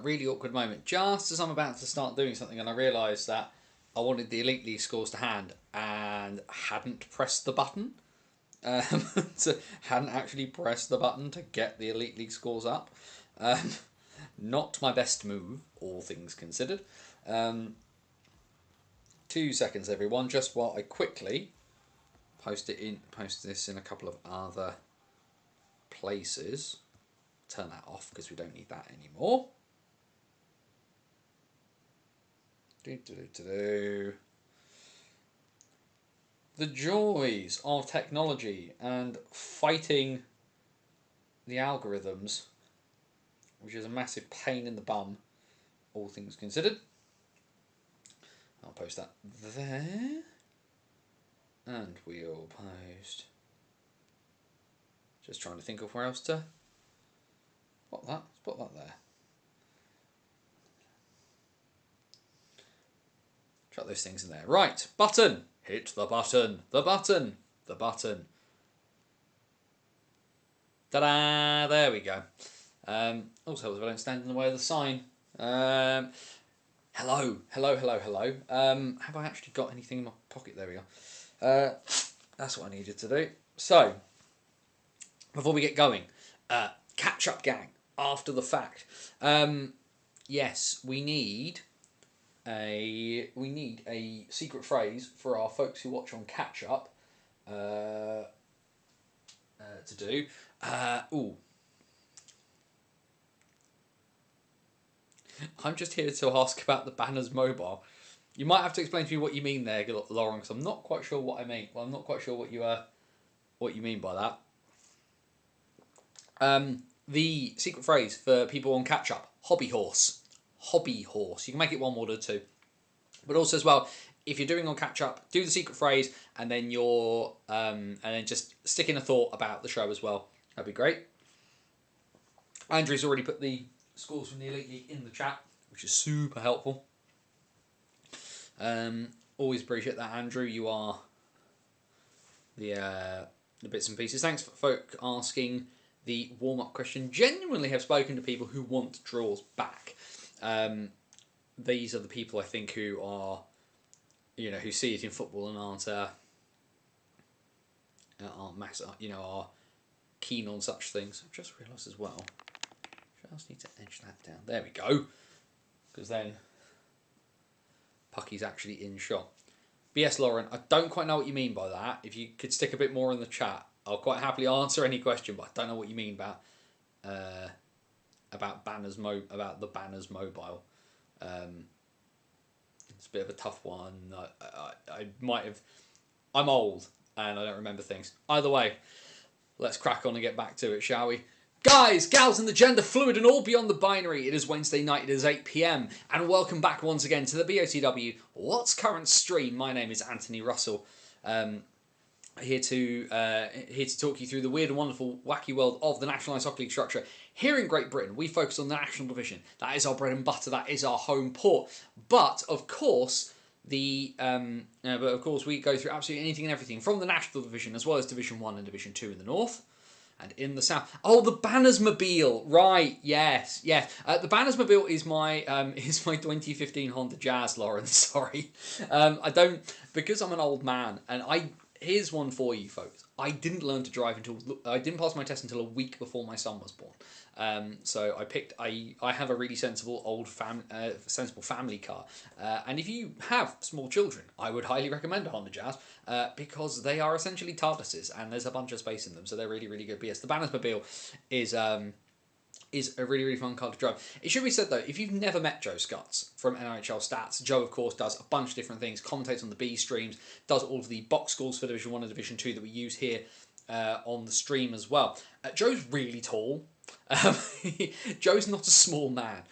really awkward moment. Just as I'm about to start doing something and I realised that I wanted the Elite League scores to hand and hadn't pressed the button. So hadn't actually pressed the button to get the Elite League scores up. Not my best move, all things considered. 2 seconds, everyone, just while I quickly post this in a couple of other places. Turn that off because we don't need that anymore. The joys of technology and fighting the algorithms, which is a massive pain in the bum, all things considered. I'll post that there. And we'll post... Just trying to think of where else to... Put that. Let's put that there. Chuck those things in there. Right, button. Hit the button. The button. The button. Ta-da! There we go. Also helps if I don't stand in the way of the sign. Hello. Have I actually got anything in my pocket? There we go. That's what I needed to do. So, before we get going, catch up, gang. After the fact, yes, we need a secret phrase for our folks who watch on catch up to do. I'm just here to ask about the Banners mobile. You might have to explain to me what you mean there, Lauren, because I'm not quite sure what I mean. Well, I'm not quite sure what you mean by that. The secret phrase for people on catch up: hobby horse. Hobby horse. You can make it one word or two, but also as well, if you're doing on catch up, do the secret phrase and then just stick in a thought about the show as well. That'd be great. Andrew's already put the scores from the Elite League in the chat, which is super helpful. Always appreciate that, Andrew. You are the bits and pieces. Thanks for folk asking the warm-up question. Genuinely have spoken to people who want draws back. These are the people I think who are, who see it in football and aren't are keen on such things. I've just realised as well. Just need to edge that down. There we go. Because then Pucky's actually in shot. But yes, Lauren, I don't quite know what you mean by that. If you could stick a bit more in the chat, I'll quite happily answer any question, but I don't know what you mean about the Banners mobile. It's a bit of a tough one. I might have... I'm old and I don't remember things. Either way, let's crack on and get back to it, shall we? Guys, gals and the gender fluid and all beyond the binary, it is Wednesday night, it is 8 PM, and welcome back once again to the BOTW What's Current stream. My name is Anthony Russell, here to talk you through the weird and wonderful, wacky world of the National Ice Hockey League structure. Here in Great Britain, we focus on the National Division. That is our bread and butter, that is our home port. But, of course, we go through absolutely anything and everything from the National Division, as well as Division 1 and Division 2 in the north. And in the south, the Bannersmobile, right? Yes. The Bannersmobile is my 2015 Honda Jazz, Lauren. Sorry, because I'm an old man, and here's one for you folks. I didn't learn to drive I didn't pass my test until a week before my son was born. So I have a really sensible sensible family car. And if you have small children, I would highly recommend a Honda Jazz because they are essentially TARDISes and there's a bunch of space in them, so they're really, really good. But yes, the Bannersmobile is a really, really fun car to drive. It should be said though, if you've never met Joe Scutts from NHL Stats, Joe of course does a bunch of different things, commentates on the B streams, does all of the box scores for Division 1 and Division 2 that we use here on the stream as well. Joe's really tall. Joe's not a small man.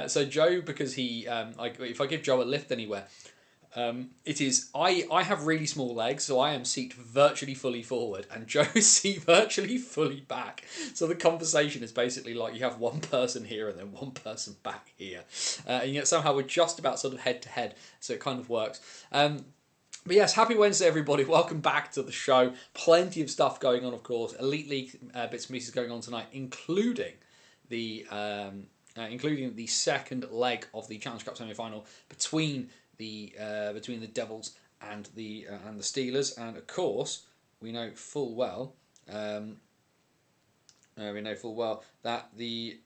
So Joe, because if I give Joe a lift anywhere, I have really small legs, so I am seat virtually fully forward, and Joe's seat virtually fully back. So the conversation is basically like you have one person here and then one person back here, and yet somehow we're just about sort of head to head. So it kind of works. But yes, happy Wednesday, everybody. Welcome back to the show. Plenty of stuff going on, of course. Elite League bits and pieces going on tonight, including the including the second leg of the Challenge Cup semi-final between the Devils and the Steelers. And of course, we know full well that the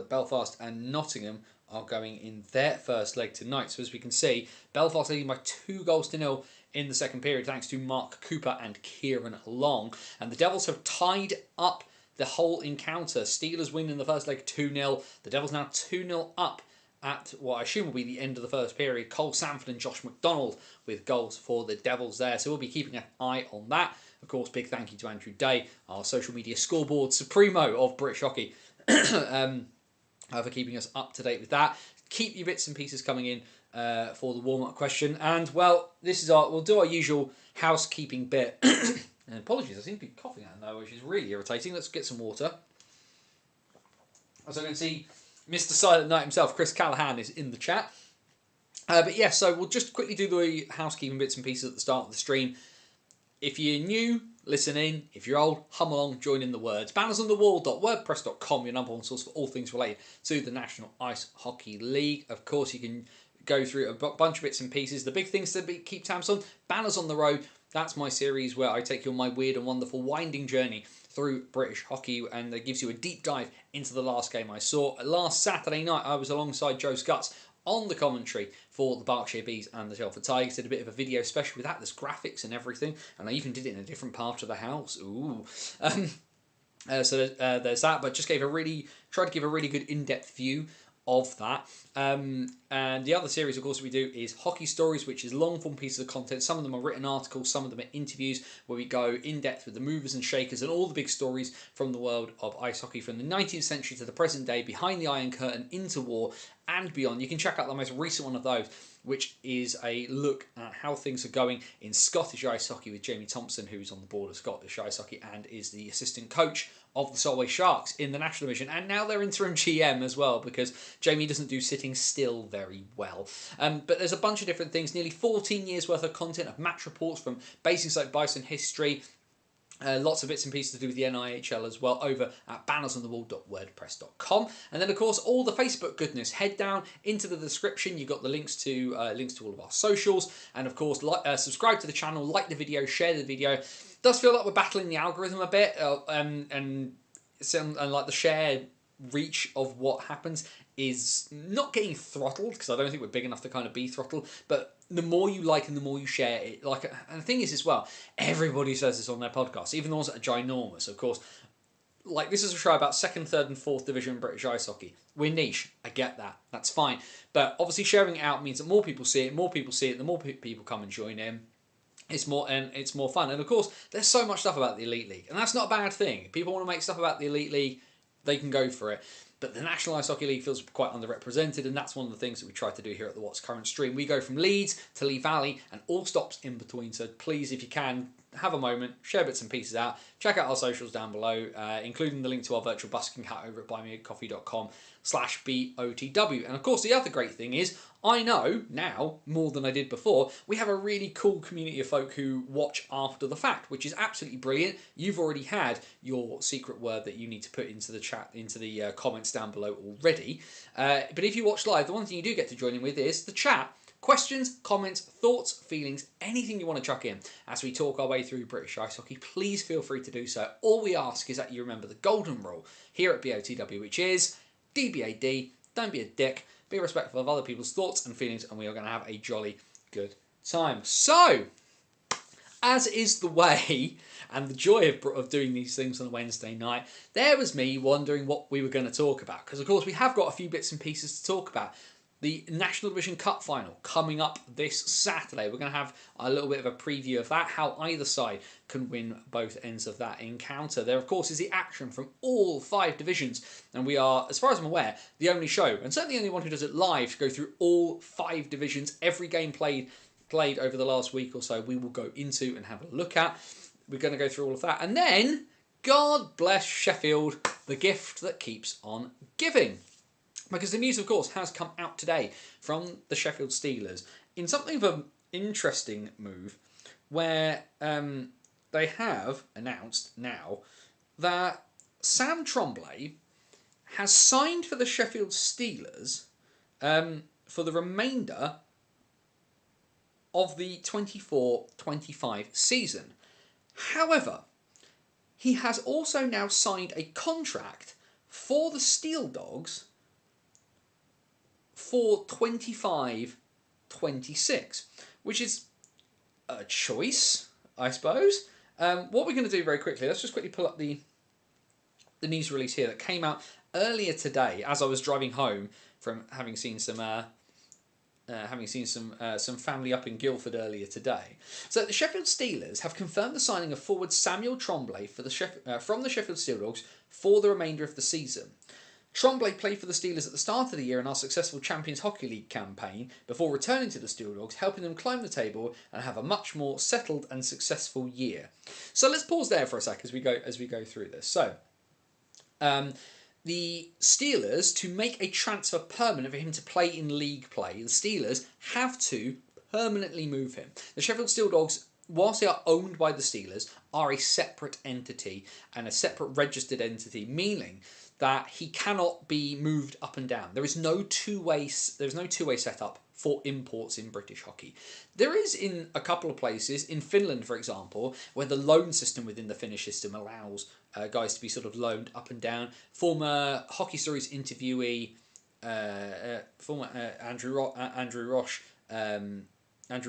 Belfast and Nottingham are going in their first leg tonight. So as we can see, Belfast leading by 2-0 in the second period, thanks to Mark Cooper and Kieran Long. And the Devils have tied up the whole encounter. Steelers win in the first leg 2-0. The Devils now 2-0 up at what I assume will be the end of the first period. Cole Sanford and Josh McDonald with goals for the Devils there. So we'll be keeping an eye on that. Of course, big thank you to Andrew Day, our social media scoreboard supremo of British hockey, for keeping us up to date with that. Keep your bits and pieces coming in for the warm-up question. And, well, we'll do our usual housekeeping bit. And apologies, I seem to be coughing out now, which is really irritating. Let's get some water. As I can see, Mr. Silent Night himself, Chris Callahan, is in the chat. But yeah, so we'll just quickly do the housekeeping bits and pieces at the start of the stream. If you're new, listen in. If you're old, hum along, join in the words. bannersonthewall.wordpress.com, your number one source for all things related to the National Ice Hockey League. Of course, you can go through a bunch of bits and pieces. The big things to keep tabs on, Banners on the Road. That's my series where I take you on my weird and wonderful winding journey through British hockey, and that gives you a deep dive into the last game I saw. Last Saturday night, I was alongside Joe Scutts on the commentary for the Berkshire Bees and the Telford Tigers. Did a bit of a video special with that. There's graphics and everything, and I even did it in a different part of the house. Ooh. So there's that, but just tried to give a really good in-depth view of that. And the other series, of course, we do is Hockey Stories, which is long-form pieces of content. Some of them are written articles, some of them are interviews, where we go in-depth with the movers and shakers and all the big stories from the world of ice hockey, from the 19th century to the present day, behind the Iron Curtain, into war, and beyond. You can check out the most recent one of those, which is a look at how things are going in Scottish ice hockey with Jamie Thompson, who's on the board of Scottish Ice Hockey and is the assistant coach of the Solway Sharks in the National Division, and now they're interim GM as well, because Jamie doesn't do sitting still very well. But there's a bunch of different things, nearly 14 years worth of content of match reports from Basingstoke Bison history, lots of bits and pieces to do with the NIHL as well over at bannersonthewall.wordpress.com. And then, of course, all the Facebook goodness. Head down into the description. You've got the links to all of our socials. And, of course, subscribe to the channel, like the video, share the video. It does feel like we're battling the algorithm a bit. And like the share reach of what happens is not getting throttled, because I don't think we're big enough to kind of be throttled, but the more you like and the more you share it, and the thing is as well, everybody says this on their podcast, even the ones that are ginormous, of course. Like, this is a show about 2nd, 3rd and 4th Division British ice hockey. We're niche, I get that, that's fine, but obviously sharing it out means that more people see it, the more people come and join in. It's more fun, and of course there's so much stuff about the Elite League, and that's not a bad thing. If people want to make stuff about the Elite League, they can go for it. But the National Ice Hockey League feels quite underrepresented, and that's one of the things that we try to do here at the What's Current stream. We go from Leeds to Lee Valley and all stops in between, so please, if you can, have a moment, share bits and pieces out, check out our socials down below, including the link to our virtual busking hat over at buymeacoffee.com/BOTW. And of course, the other great thing is, I know now, more than I did before, we have a really cool community of folk who watch after the fact, which is absolutely brilliant. You've already had your secret word that you need to put into the chat, into the comments down below already. But if you watch live, the one thing you do get to join in with is the chat. Questions, comments, thoughts, feelings, anything you want to chuck in as we talk our way through British ice hockey, please feel free to do so. All we ask is that you remember the golden rule here at BOTW, which is DBAD, don't be a dick, be respectful of other people's thoughts and feelings, and we are going to have a jolly good time. So, as is the way and the joy of doing these things on a Wednesday night, there was me wondering what we were going to talk about, because of course we have got a few bits and pieces to talk about. The National Division Cup final coming up this Saturday. We're going to have a little bit of a preview of that, how either side can win both ends of that encounter. There, of course, is the action from all 5 divisions, and we are, as far as I'm aware, the only show, and certainly the only one who does it live, to go through all 5 divisions. Every game played over the last week or so, we will go into and have a look at. We're going to go through all of that. And then, God bless Sheffield, the gift that keeps on giving. Because the news, of course, has come out today from the Sheffield Steelers in something of an interesting move, where they have announced now that Sam Tremblay has signed for the Sheffield Steelers for the remainder of the 24-25 season. However, he has also now signed a contract for the Steel Dogs for 25-26, which is a choice, I suppose. What we're going to do very quickly, let's just quickly pull up the news release here that came out earlier today as I was driving home from having seen some family up in Guildford earlier today. So the Sheffield Steelers have confirmed the signing of forward Samuel Tremblay from the Sheffield Steel Dogs for the remainder of the season. Tremblay played for the Steelers at the start of the year in our successful Champions Hockey League campaign before returning to the Steel Dogs, helping them climb the table and have a much more settled and successful year. So let's pause there for a sec as we go through this. So the Steelers, to make a transfer permanent for him to play in league play, the Steelers have to permanently move him. The Sheffield Steel Dogs, whilst they are owned by the Steelers, are a separate entity and a separate registered entity, meaning that he cannot be moved up and down. There's no two-way setup for imports in British hockey. There is in a couple of places, in Finland for example, where the loan system within the Finnish system allows guys to be sort of loaned up and down. Former Hockey Stories interviewee, Andrew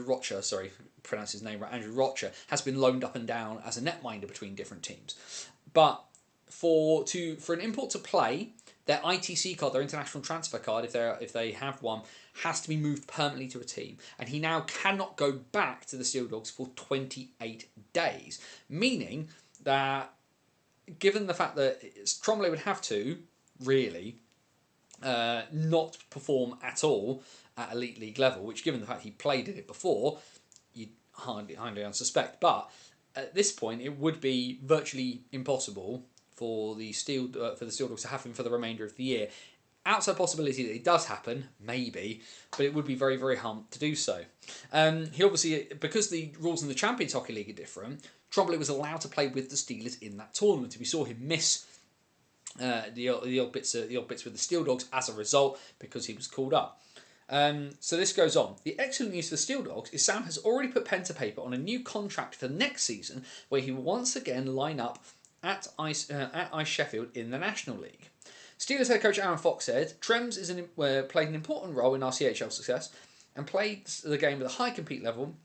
Rocher, sorry, pronounce his name right, Andrew Rocher, has been loaned up and down as a netminder between different teams. But for an import to play, their ITC card, their international transfer card, if they have one, has to be moved permanently to a team, and he now cannot go back to the Steel Dogs for 28 days, meaning that, given the fact that Tremblay would have to really not perform at all at elite league level, which, given the fact he played at it before, you'd hardly unsuspect. But at this point, it would be virtually impossible for the Steel Dogs to have him for the remainder of the year. Outside possibility that it does happen, maybe, but it would be very, very hard to do so. He obviously, because the rules in the Champions Hockey League are different, Tremblay was allowed to play with the Steelers in that tournament. We saw him miss the old bits with the Steel Dogs as a result because he was called up. So this goes on. The excellent news for the Steel Dogs is Sam has already put pen to paper on a new contract for next season, where he will once again line up at Ice Sheffield in the National League. Steelers head coach Aaron Fox said, Trems played an important role in our CHL success and played the game at a high compete level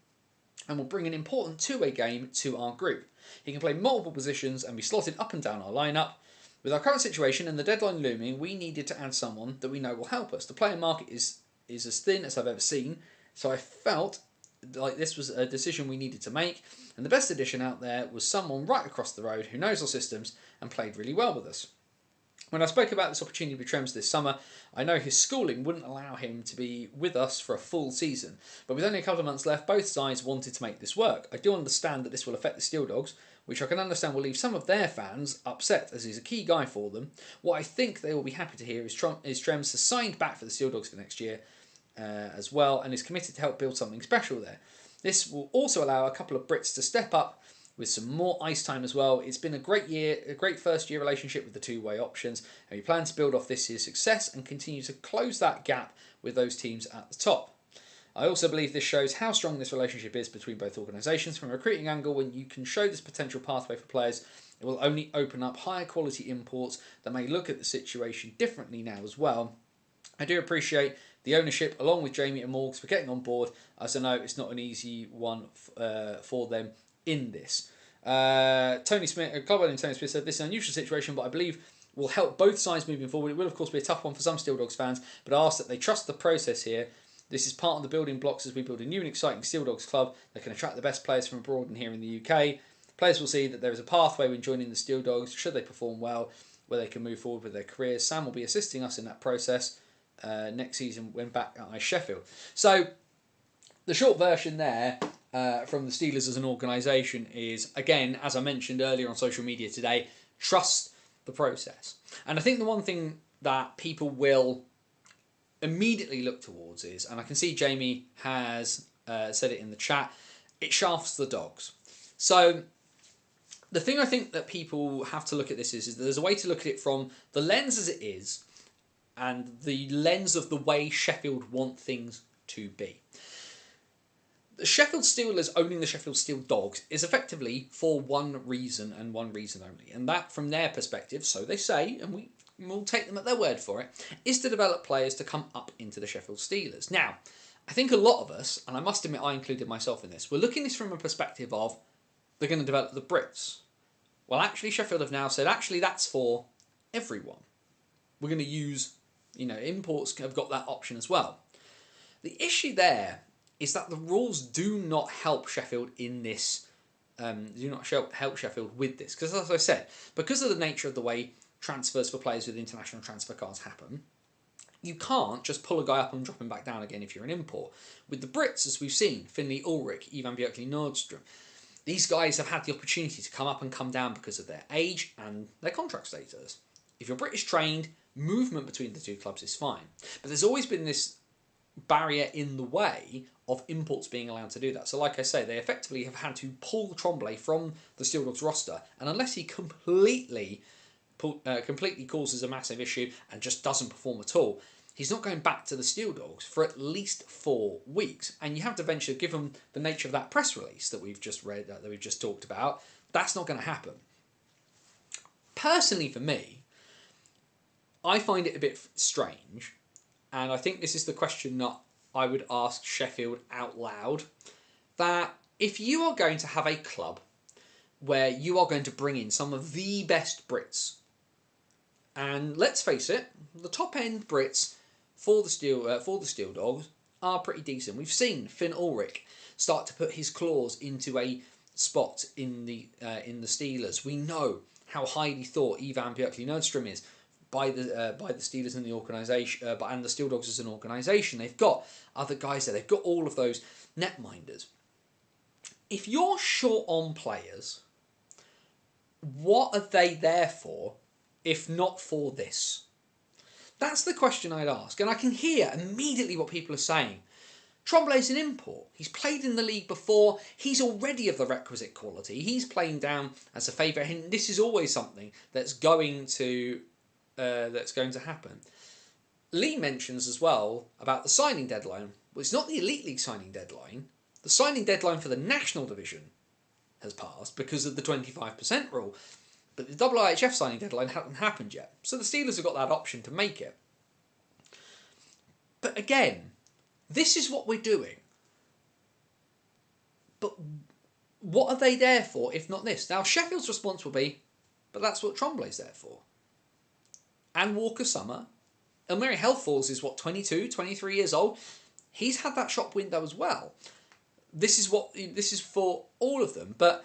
and will bring an important two-way game to our group. He can play multiple positions and be slotted up and down our lineup. With our current situation and the deadline looming, we needed to add someone that we know will help us. The player market is as thin as I've ever seen, so I felt like this was a decision we needed to make, and the best addition out there was someone right across the road who knows our systems and played really well with us. When I spoke about this opportunity with Trems this summer, I know his schooling wouldn't allow him to be with us for a full season, but with only a couple of months left, both sides wanted to make this work. I do understand that this will affect the Steel Dogs, which I can understand will leave some of their fans upset, as he's a key guy for them. What I think they will be happy to hear is Trems has signed back for the Steel Dogs for next year as well, and is committed to help build something special there. This will also allow a couple of Brits to step up with some more ice time as well. It's been a great year, a great first year relationship with the two-way options, and we plan to build off this year's success and continue to close that gap with those teams at the top. I also believe this shows how strong this relationship is between both organisations. From a recruiting angle, when you can show this potential pathway for players, it will only open up higher quality imports that may look at the situation differently now as well. I do appreciate the ownership, along with Jamie and Morgs, for getting on board, as I know it's not an easy one for them in this. Tony Smith, club owner Tony Smith said, this is an unusual situation, but I believe will help both sides moving forward. It will, of course, be a tough one for some Steel Dogs fans, but I ask that they trust the process here. This is part of the building blocks as we build a new and exciting Steel Dogs club that can attract the best players from abroad and here in the UK. Players will see that there is a pathway when joining the Steel Dogs, should they perform well, where they can move forward with their careers. Sam will be assisting us in that process next season when back at Sheffield. So the short version there from the Steelers as an organisation is, again, as I mentioned earlier on social media today, trust the process. And I think the one thing that people will immediately look towards is, and I can see Jamie has said it in the chat, it shafts the Dogs. So The thing I think that people have to look at this is that there's a way to look at it from the lens as it is and the lens of the way Sheffield want things to be. The Sheffield Steelers owning the Sheffield Steel Dogs is effectively for one reason and one reason only. And that, from their perspective, so they say, and we'll take them at their word for it, is to develop players to come up into the Sheffield Steelers. Now, I think a lot of us, and I must admit I included myself in this, we're looking at this from a perspective of they're going to develop the Brits. Well, actually, Sheffield have now said, actually, that's for everyone. We're going to use, imports have got that option as well. The issue there is that the rules do not help Sheffield in this, do not help Sheffield with this. Because as I said, because of the nature of the way transfers for players with international transfer cards happen, you can't just pull a guy up and drop him back down again if you're an import. With the Brits, as we've seen, Finlay Ulrich, Ivan Björkley Nordstrom, these guys have had the opportunity to come up and come down because of their age and their contract status. If you're British trained, movement between the two clubs is fine. But there's always been this barrier in the way of imports being allowed to do that. So like I say, they effectively have had to pull Tremblay from the Steel Dogs roster, and unless he completely causes a massive issue and just doesn't perform at all, he's not going back to the Steel Dogs for at least 4 weeks. And you have to venture, given the nature of that press release that we've just read, that we've just talked about, that's not going to happen. Personally, for me, I find it a bit strange, and I think this is the question that I would ask Sheffield out loud, that if you are going to have a club where you are going to bring in some of the best Brits, and let's face it, the top end Brits for the Steel Dogs are pretty decent. We've seen Finn Ulrich start to put his claws into a spot in the Steelers. We know how highly thought Ivan Björkley Nordstrom is by the Steelers and the organisation, and the Steel Dogs as an organisation. They've got other guys there. They've got all of those netminders. If you're short on players, what are they there for, if not for this? That's the question I'd ask. And I can hear immediately what people are saying. Tremblay's an import. He's played in the league before. He's already of the requisite quality. He's playing down as a favourite. And this is always something that's going to happen. Lee mentions as well about the signing deadline. Well, it's not the Elite League signing deadline. The signing deadline for the National Division has passed because of the 25% rule. But the IIHF signing deadline hasn't happened yet. So the Steelers have got that option to make it. But again, this is what we're doing. But what are they there for if not this? Now, Sheffield's response will be, but that's what Tremblay's there for. And Walker Summer. Elmeri Helfals is, 22, 23 years old. He's had that shop window as well. This is for all of them. But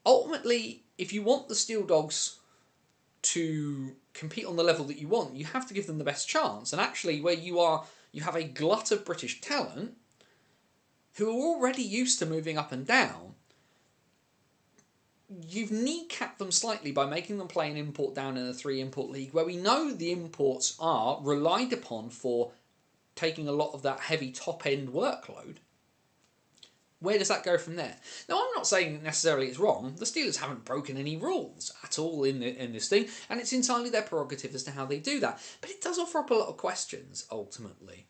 ultimately, if you want the Steel Dogs to compete on the level that you want, you have to give them the best chance. And actually, where you have a glut of British talent who are already used to moving up and down, you've kneecapped them slightly by making them play an import down in a 3-import league, where we know the imports are relied upon for taking a lot of that heavy top-end workload. Where does that go from there? Now, I'm not saying necessarily it's wrong. The Steelers haven't broken any rules at all in this thing, and it's entirely their prerogative as to how they do that. But it does offer up a lot of questions, ultimately.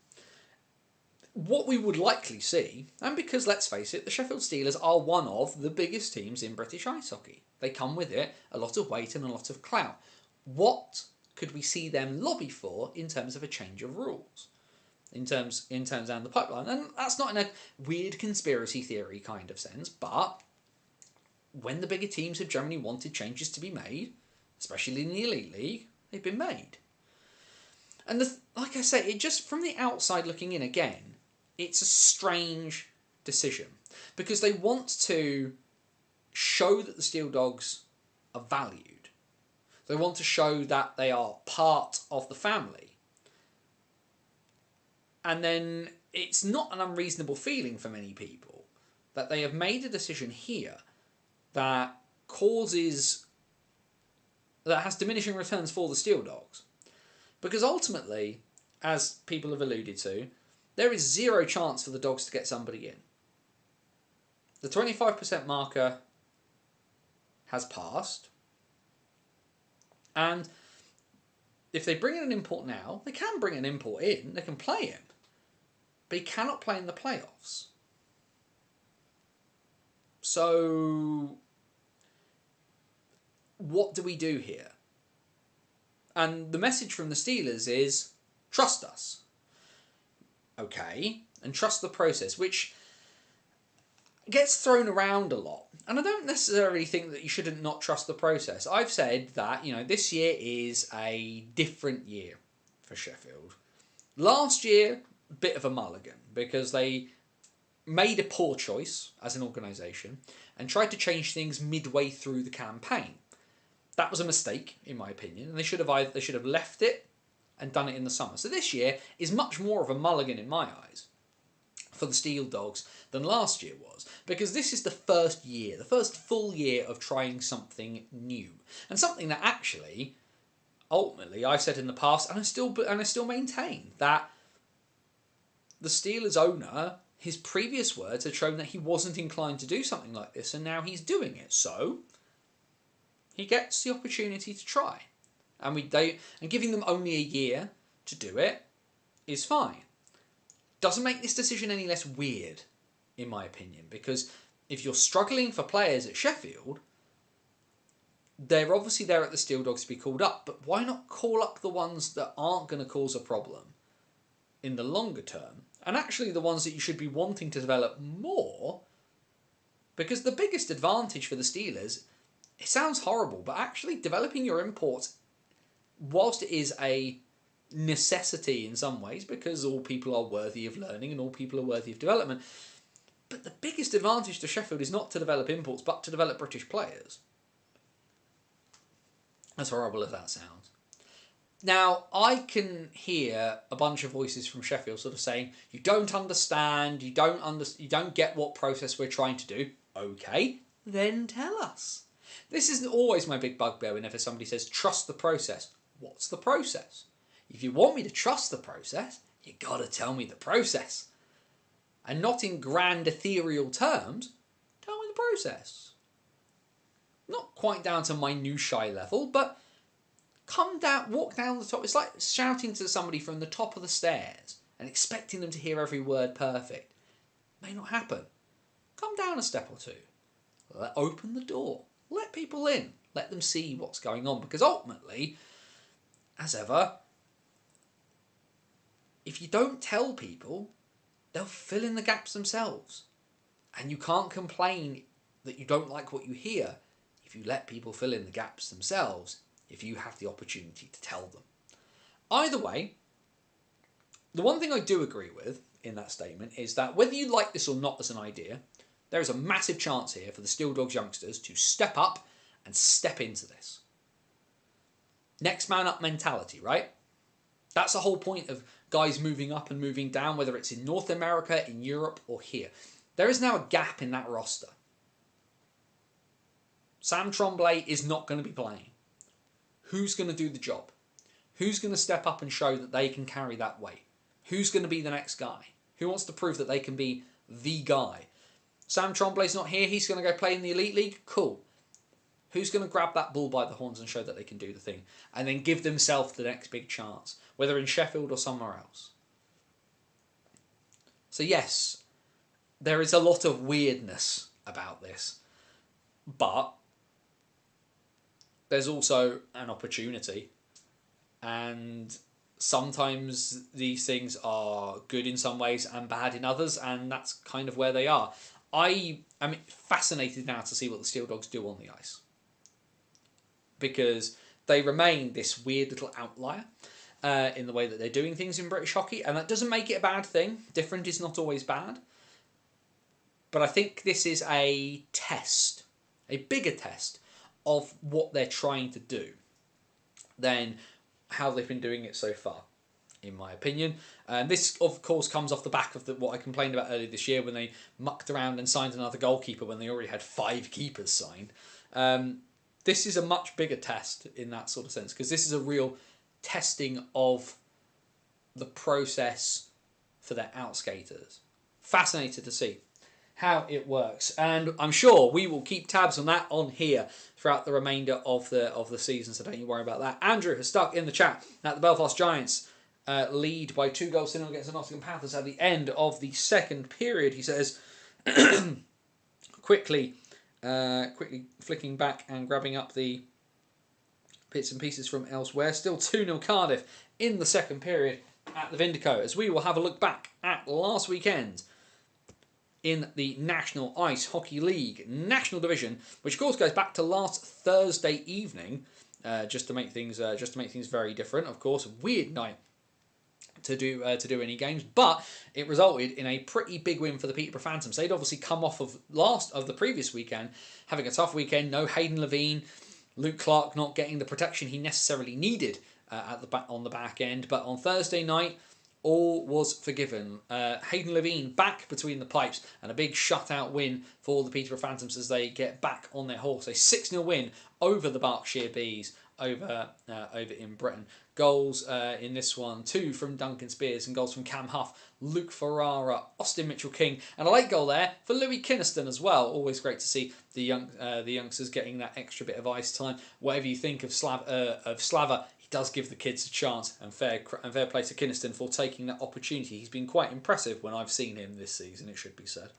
What we would likely see, and because, let's face it, the Sheffield Steelers are one of the biggest teams in British ice hockey. They come with it a lot of weight and a lot of clout. What could we see them lobby for in terms of a change of rules? In terms down the pipeline. And that's not in a weird conspiracy theory kind of sense, but when the bigger teams have generally wanted changes to be made, especially in the Elite League, they've been made. And like I say, it just, from the outside looking in again, it's a strange decision. Because they want to show that the Steel Dogs are valued. They want to show that they are part of the family. And then it's not an unreasonable feeling for many people that they have made a decision here that has diminishing returns for the Steel Dogs. Because ultimately, as people have alluded to, there is zero chance for the Dogs to get somebody in. The 25% marker has passed. And if they bring in an import now, they can bring an import in, they can play him, but he cannot play in the playoffs. So what do we do here? And the message from the Steelers is, trust us. Okay, and trust the process, which gets thrown around a lot. And I don't necessarily think that you shouldn't not trust the process. I've said that, this year is a different year for Sheffield. Last year, bit of a mulligan, because they made a poor choice as an organisation and tried to change things midway through the campaign. That was a mistake, in my opinion, and they should have left it and done it in the summer. So this year is much more of a mulligan in my eyes for the Steel Dogs than last year was, because this is the first full year of trying something new, and something that actually, ultimately, I've said in the past, and I still maintain that the Steelers owner, his previous words had shown that he wasn't inclined to do something like this, and now he's doing it. So he gets the opportunity to try, and giving them only a year to do it is fine. Doesn't make this decision any less weird, in my opinion, because if you're struggling for players at Sheffield, they're obviously there at the Steel Dogs to be called up, but why not call up the ones that aren't going to cause a problem in the longer term, and actually the ones that you should be wanting to develop more? Because the biggest advantage for the Steelers, it sounds horrible, but actually developing your imports, whilst it is a necessity in some ways, because all people are worthy of learning and all people are worthy of development, but the biggest advantage to Sheffield is not to develop imports, but to develop British players. As horrible as that sounds. Now, I can hear a bunch of voices from Sheffield sort of saying, you don't understand, you don't get what process we're trying to do. Okay, then tell us. This is always my big bugbear whenever somebody says, trust the process. What's the process? If you want me to trust the process, you gotta tell me the process. And not in grand ethereal terms, tell me the process. Not quite down to minutiae level, but walk down the top. It's like shouting to somebody from the top of the stairs and expecting them to hear every word perfect. May not happen. Come down a step or two. Open the door. Let people in. Let them see what's going on. Because ultimately, as ever, if you don't tell people, they'll fill in the gaps themselves. And you can't complain that you don't like what you hear if you let people fill in the gaps themselves, if you have the opportunity to tell them. Either way, the one thing I do agree with in that statement is that whether you like this or not as an idea, there is a massive chance here for the Steel Dogs youngsters to step up and step into this. Next man up mentality, right? That's the whole point of guys moving up and moving down, whether it's in North America, in Europe, or here. There is now a gap in that roster. Sam Tremblay is not going to be playing. Who's going to do the job? Who's going to step up and show that they can carry that weight? Who's going to be the next guy? Who wants to prove that they can be the guy? Sam Tremblay's not here. He's going to go play in the Elite League. Cool. Who's going to grab that bull by the horns and show that they can do the thing? And then give themselves the next big chance, whether in Sheffield or somewhere else. So yes, there is a lot of weirdness about this. But there's also an opportunity. And sometimes these things are good in some ways and bad in others. And that's kind of where they are. I am fascinated now to see what the Steel Dogs do on the ice. Because they remain this weird little outlier in the way that they're doing things in British hockey. And that doesn't make it a bad thing. Different is not always bad. But I think this is a test, a bigger test of what they're trying to do than how they've been doing it so far, in my opinion. And this, of course, comes off the back of what I complained about earlier this year when they mucked around and signed another goalkeeper when they already had 5 keepers signed. This is a much bigger test in that sort of sense, because this is a real testing of the process for their outskaters. Fascinated to see. how it works. And I'm sure we will keep tabs on that on here throughout the remainder of the season, so don't you worry about that. Andrew has stuck in the chat that the Belfast Giants lead by 2-0 against the Nottingham Panthers at the end of the second period. He says, quickly flicking back and grabbing up the bits and pieces from elsewhere. Still 2-0 Cardiff in the second period at the Vindico, as we will have a look back at last weekend in the National Ice Hockey League National Division, which of course goes back to last Thursday evening, just to make things very different. Of course, a weird night to do any games, but it resulted in a pretty big win for the Peterborough Phantoms. They'd obviously come off of the previous weekend, having a tough weekend. No Hayden Levine, Luke Clark not getting the protection he necessarily needed on the back end. But on Thursday night, all was forgiven. Hayden Levine back between the pipes, and a big shutout win for the Peterborough Phantoms as they get back on their horse. A 6-0 win over the Berkshire Bees over in Britain. Goals in this one, 2 from Duncan Spears and goals from Cam Huff, Luke Ferrara, Austin Mitchell-King, and a late goal there for Louis Kynaston as well. Always great to see the youngsters getting that extra bit of ice time. Whatever you think of Slava, he does give the kids a chance, and fair play to Kynaston for taking that opportunity. He's been quite impressive when I've seen him this season, it should be said.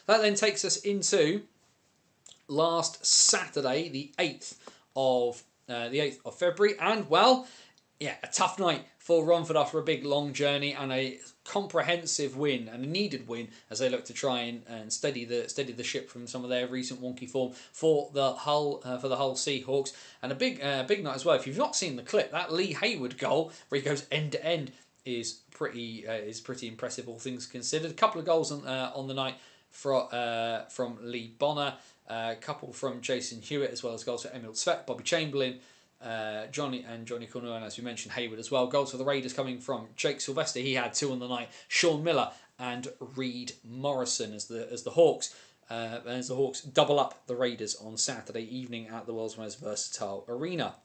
That then takes us into last Saturday, the 8th of February, and well, yeah, a tough night for Romford after a big long journey and a comprehensive win, and a needed win, as they look to try and steady the ship from some of their recent wonky form for the Hull Seahawks. And a big night as well. If you've not seen the clip, that Lee Hayward goal where he goes end to end is pretty impressive, all things considered. A couple of goals on the night from Lee Bonner, a couple from Jason Hewitt, as well as goals for Emil Svek, Bobby Chamberlain, Johnny Cornwell, and as we mentioned, Hayward as well. Goals for the Raiders coming from Jake Sylvester, he had 2 on the night, Sean Miller and Reed Morrison as the Hawks double up the Raiders on Saturday evening at the world's most versatile arena.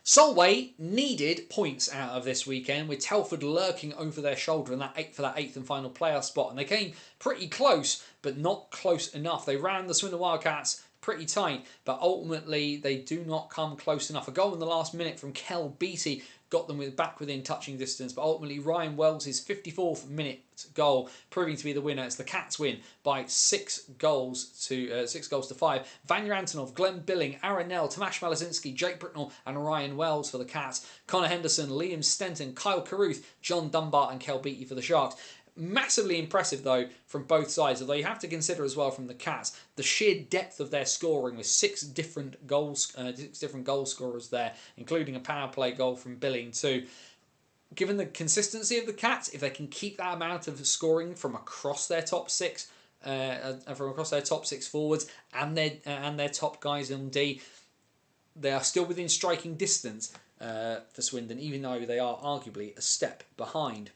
Solway needed points out of this weekend, with Telford lurking over their shoulder for that 8th and final playoff spot, and they came pretty close, but not close enough. They ran the Swindon Wildcats pretty tight, but ultimately they do not come close enough. A goal in the last minute from Kel Beattie got them back within touching distance, but ultimately Ryan Wells' 54th minute goal proving to be the winner as the Cats win by 6 goals to 5. Vanya Antonov, Glenn Billing, Aaron Nell, Tomasz Malazinski, Jake Britnell and Ryan Wells for the Cats. Connor Henderson, Liam Stenton, Kyle Carruth, John Dunbar and Kel Beattie for the Sharks. Massively impressive though from both sides, although you have to consider as well from the Cats the sheer depth of their scoring, with 6 different goal scorers there, including a power play goal from Billing too. Given the consistency of the Cats, if they can keep that amount of scoring from across their top 6 forwards and their top guys in D, they are still within striking distance for Swindon, even though they are arguably a step behind.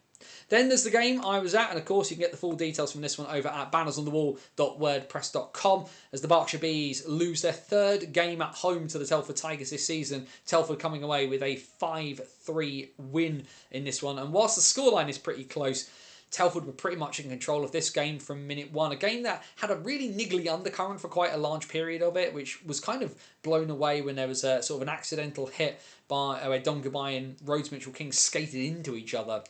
Then there's the game I was at, and of course you can get the full details from this one over at bannersonthewall.wordpress.com, as the Berkshire Bees lose their 3rd game at home to the Telford Tigers this season. Telford coming away with a 5-3 win in this one, and whilst the scoreline is pretty close, Telford were pretty much in control of this game from minute 1. A game that had a really niggly undercurrent for quite a large period of it, which was kind of blown away when there was a sort of an accidental hit by where Don Gabai and Rhodes Mitchell-King skated into each other,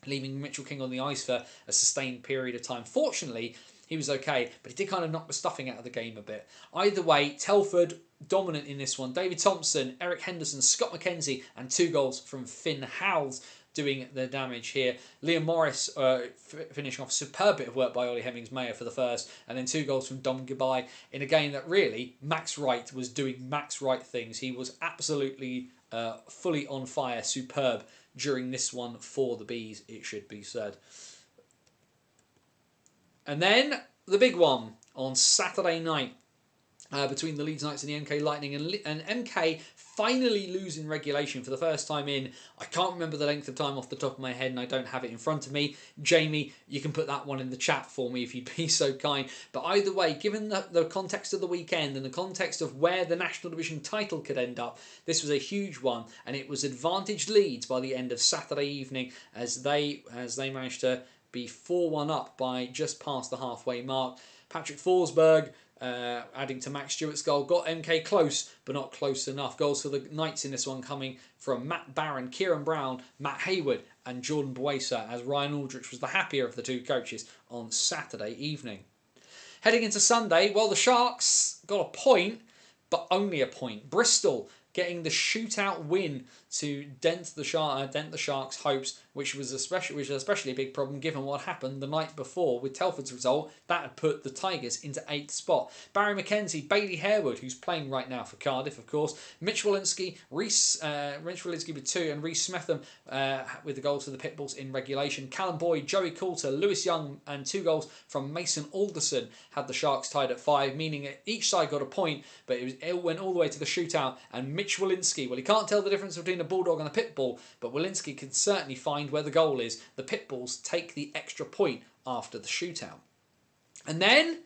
leaving Mitchell-King on the ice for a sustained period of time. Fortunately, he was okay, but he did kind of knock the stuffing out of the game a bit. Either way, Telford dominant in this one. David Thompson, Eric Henderson, Scott McKenzie, and 2 goals from Finn Howells doing the damage here. Liam Morris finishing off a superb bit of work by Ollie Hemmings-Mayer for the first, and then 2 goals from Dom Gabai in a game that really Max Wright was doing Max Wright things. He was absolutely fully on fire, superb during this one for the Bees, it should be said. And then the big one on Saturday night between the Leeds Knights and the MK Lightning, and MK finally losing regulation for the first time in, I can't remember the length of time off the top of my head and I don't have it in front of me. Jamie, you can put that one in the chat for me if you'd be so kind. But either way, given the context of the weekend and the context of where the National Division title could end up, this was a huge one, and it was advantaged Leeds by the end of Saturday evening as they managed to be 4-1 up by just past the halfway mark. Patrick Forsberg, adding to Max Stewart's goal, got MK close, but not close enough. Goals for the Knights in this one coming from Matt Barron, Kieran Brown, Matt Hayward and Jordan Buesa, as Ryan Aldrich was the happier of the two coaches on Saturday evening. Heading into Sunday, well, the Sharks got a point, but only a point. Bristol getting the shootout win to dent the Sharks' hopes, which was especially a big problem given what happened the night before with Telford's result. That had put the Tigers into 8th spot. Barry McKenzie, Bailey Harewood, who's playing right now for Cardiff, of course, Mitch Walensky with 2, and Reece Smetham with the goals for the Pitbulls in regulation. Callum Boyd, Joey Coulter, Lewis Young, and 2 goals from Mason Alderson had the Sharks tied at 5, meaning that each side got a point, but it went all the way to the shootout, and Mitch Walensky, well, he can't tell the difference between a Bulldog and a Pitbull, but Walensky can certainly find where the goal is. The Pitbulls take the extra point after the shootout. And then,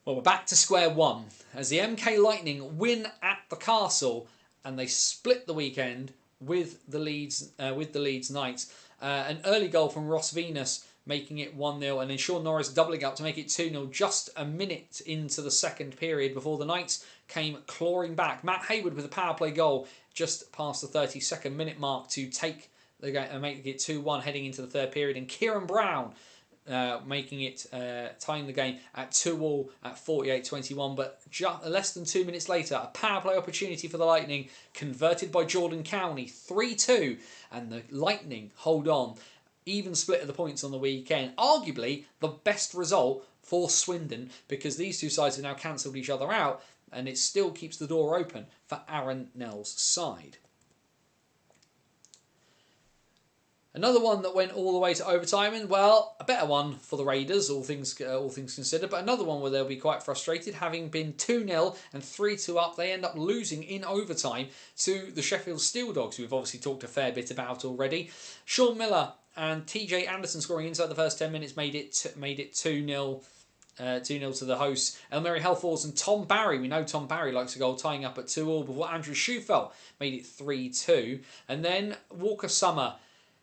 well, we're back to square one as the MK Lightning win at the Castle, and they split the weekend with the Leeds Knights. An early goal from Ross Venus making it 1-0, and then Sean Norris doubling up to make it 2-0 just a minute into the second period before the Knights came clawing back. Matt Hayward with a power play goal just past the 32nd minute mark to take the game and make it 2-1 heading into the third period, and Kieran Brown making it tying the game at 2-2 at 48-21, but just less than 2 minutes later, a power play opportunity for the Lightning converted by Jordan Cowney, 3-2, and the Lightning hold on. Even split of the points on the weekend. Arguably the best result for Swindon, because these two sides have now cancelled each other out, and it still keeps the door open for Aaron Nell's side. Another one that went all the way to overtime, and well, a better one for the Raiders, all things considered, but another one where they'll be quite frustrated. Having been 2-0 and 3-2 up, they end up losing in overtime to the Sheffield Steel Dogs, who we've obviously talked a fair bit about already. Sean Miller and TJ Anderson scoring inside the first 10 minutes made it 2-0. 2-0 to the hosts. Elmeri Helfors and Tom Barry. We know Tom Barry likes a goal, tying up at 2-2 before Andrew Schufelt made it 3-2. And then Walker Summer.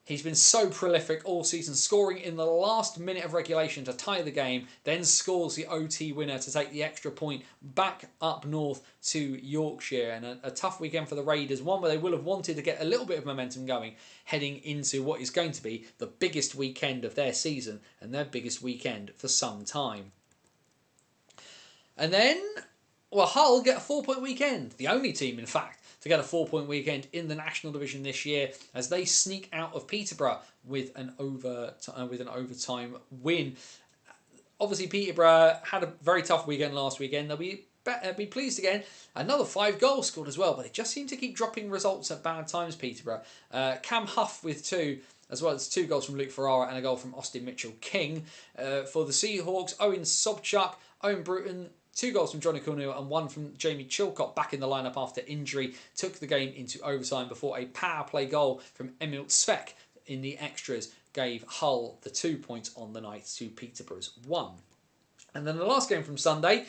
He's been so prolific all season, scoring in the last minute of regulation to tie the game, then scores the OT winner to take the extra point back up north to Yorkshire. And a tough weekend for the Raiders, one where they will have wanted to get a little bit of momentum going heading into what is going to be the biggest weekend of their season and their biggest weekend for some time. And then, well, Hull get a 4-point weekend. The only team, in fact, to get a 4-point weekend in the National Division this year, as they sneak out of Peterborough with an overtime win. Obviously, Peterborough had a very tough weekend last weekend. They'll be pleased again. Another 5 goals scored as well, but they just seem to keep dropping results at bad times, Peterborough. Cam Huff with 2, as well as 2 goals from Luke Ferrara and a goal from Austin Mitchell-King. For the Seahawks, Owen Sobchak, Owen Bruton, 2 goals from Johnny Cornell and 1 from Jamie Chilcott back in the lineup after injury, took the game into overtime before a power play goal from Emil Svek in the extras gave Hull the 2 points on the night to Peterborough's 1. And then the last game from Sunday,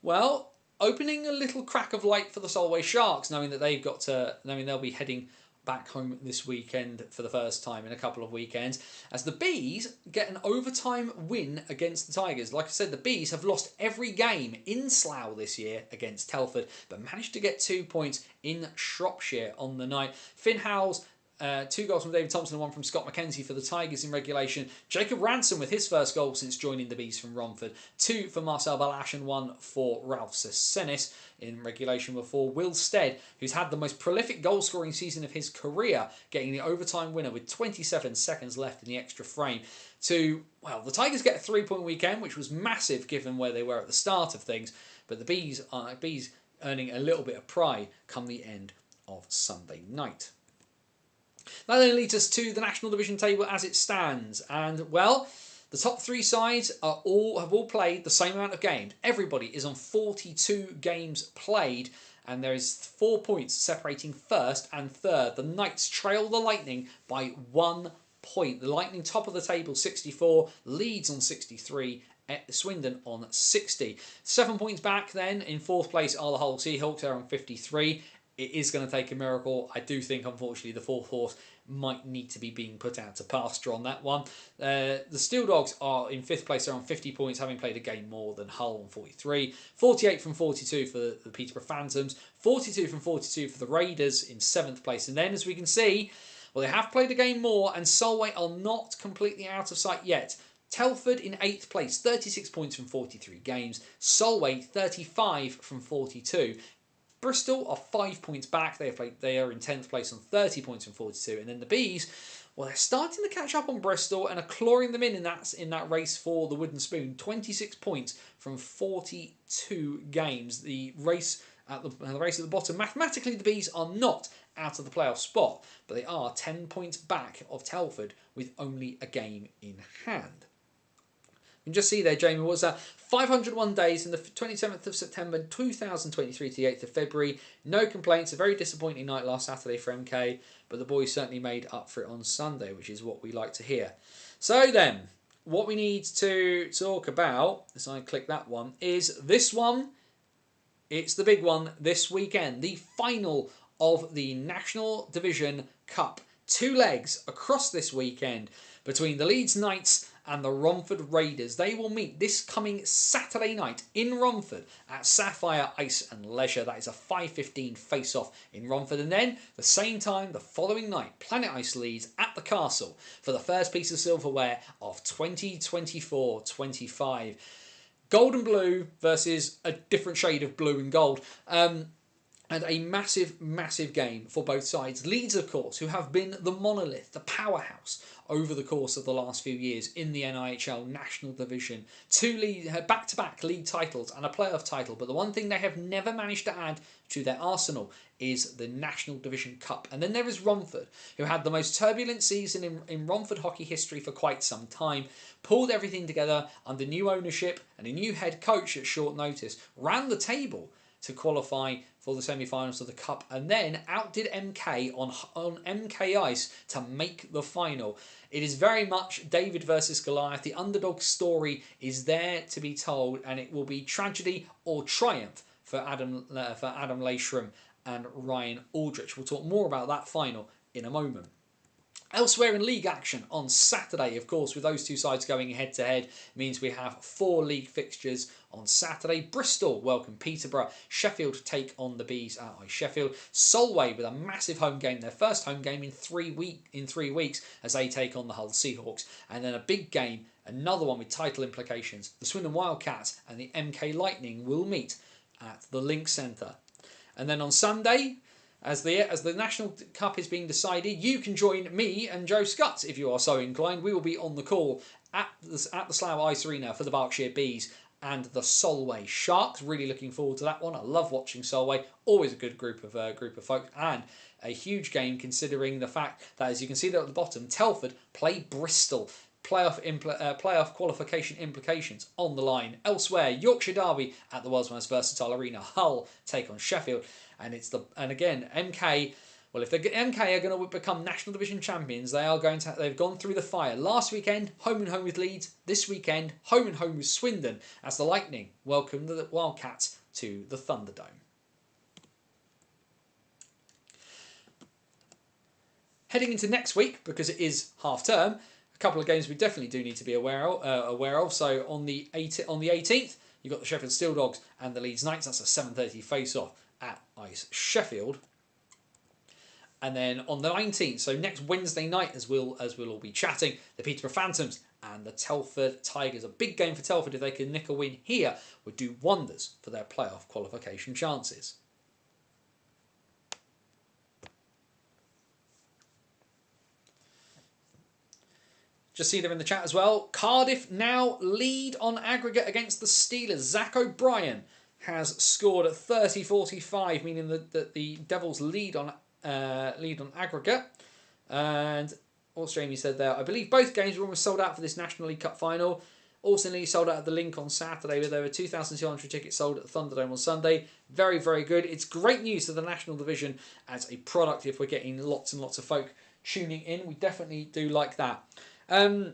well, opening a little crack of light for the Solway Sharks, knowing that they'll be heading back home this weekend for the first time in a couple of weekends, as the Bees get an overtime win against the Tigers. Like I said, the Bees have lost every game in Slough this year against Telford, but managed to get 2 points in Shropshire on the night. Finn Howells, 2 goals from David Thompson and 1 from Scott McKenzie for the Tigers in regulation. Jacob Ransom with his first goal since joining the Bees from Romford. 2 for Marcel Balash and 1 for Ralph Sesenis in regulation, before Will Stead, who's had the most prolific goal-scoring season of his career, getting the overtime winner with 27 seconds left in the extra frame. The Tigers get a 3-point weekend, which was massive given where they were at the start of things, but the Bees earning a little bit of pride come the end of Sunday night. That then leads us to the National Division table as it stands, and well, the top 3 sides have all played the same amount of games. Everybody is on 42 games played, and there is 4 points separating first and third. The Knights trail the Lightning by 1 point. The Lightning top of the table 64, Leeds on 63, Swindon on 60. 7 points back then in 4th place are the Hull Seahawks, they're on 53. it is going to take a miracle. I do think, unfortunately, the fourth horse might need to be being put out to pasture on that one. The Steel Dogs are in 5th place. They're on 50 points, having played a game more than Hull on 43. 48 from 42 for the Peterborough Phantoms. 42 from 42 for the Raiders in 7th place. And then, as we can see, well, they have played a game more, and Solway are not completely out of sight yet. Telford in 8th place, 36 points from 43 games. Solway, 35 from 42. Bristol are 5 points back. They are in 10th place on 30 points from 42. And then the Bees, well, they're starting to catch up on Bristol and are clawing them in that race for the Wooden Spoon. 26 points from 42 games. The race at the bottom. Mathematically, the Bees are not out of the playoff spot, but they are 10 points back of Telford with only a game in hand. You can just see there, Jamie, what's that? 501 days in the 27th of September 2023 to the 8th of February. No complaints. A very disappointing night last Saturday for MK, but the boys certainly made up for it on Sunday, which is what we like to hear. So then, what we need to talk about, as I click that one, is this one. It's the big one this weekend. The final of the National Division Cup. 2 legs across this weekend between the Leeds Knights and the Romford Raiders. They will meet this coming Saturday night in Romford at Sapphire Ice and Leisure. That is a 5:15 face-off in Romford. And then, the same time, the following night, Planet Ice Leeds at the Castle for the first piece of silverware of 2024-25. Gold and blue versus a different shade of blue and gold. And a massive, massive game for both sides. Leeds, of course, who have been the monolith, the powerhouse over the course of the last few years in the NIHL National Division. 2 back-to-back league titles and a playoff title. But the one thing they have never managed to add to their arsenal is the National Division Cup. And then there is Romford, who had the most turbulent season in Romford hockey history for quite some time. Pulled everything together under new ownership and a new head coach at short notice. Ran the table to qualify for the semi-finals of the Cup, and then outdid MK on MK Ice to make the final. It is very much David versus Goliath. The underdog story is there to be told, and it will be tragedy or triumph for Adam Leishram and Ryan Aldrich. We'll talk more about that final in a moment. Elsewhere in league action on Saturday, of course, with those two sides going head-to-head, means we have 4 league fixtures on Saturday. Bristol welcome Peterborough. Sheffield take on the Bees at Ice Sheffield. Solway with a massive home game, their first home game in 3 weeks, as they take on the Hull Seahawks. And then a big game, another one with title implications. The Swindon Wildcats and the MK Lightning will meet at the Link Centre. And then on Sunday, as the National Cup is being decided, you can join me and Joe Scutts if you are so inclined. We will be on the call at the Slough Ice Arena for the Berkshire Bees and the Solway Sharks. Really looking forward to that one. I love watching Solway. Always a good group of folks, and a huge game considering the fact that, as you can see there at the bottom, Telford play Bristol. Playoff qualification implications on the line. Elsewhere, Yorkshire Derby at the World's Most Versatile Arena. Hull take on Sheffield, and again MK. Well, if the MK are going to become National Division champions, they've gone through the fire. Last weekend, home and home with Leeds. This weekend, home and home with Swindon, as the Lightning welcome the Wildcats to the Thunderdome. Heading into next week, because it is half term, a couple of games we definitely do need to be aware of. So on the 18th, you've got the Sheffield Steel Dogs and the Leeds Knights. That's a 7:30 face-off at Ice Sheffield. And then on the 19th, so next Wednesday night, as we'll all be chatting, the Peterborough Phantoms and the Telford Tigers. A big game for Telford. If they can nick a win here, would do wonders for their playoff qualification chances. Just see them in the chat as well. Cardiff now lead on aggregate against the Steelers. Zach O'Brien has scored at 30-45, meaning that the Devils lead on aggregate. And what's Jamie said there? I believe both games were almost sold out for this National League Cup final. Also nearly sold out at the Link on Saturday, with over 2,200 tickets sold at the Thunderdome on Sunday. Very, very good. It's great news for the National Division as a product if we're getting lots and lots of folk tuning in. We definitely do like that. I'm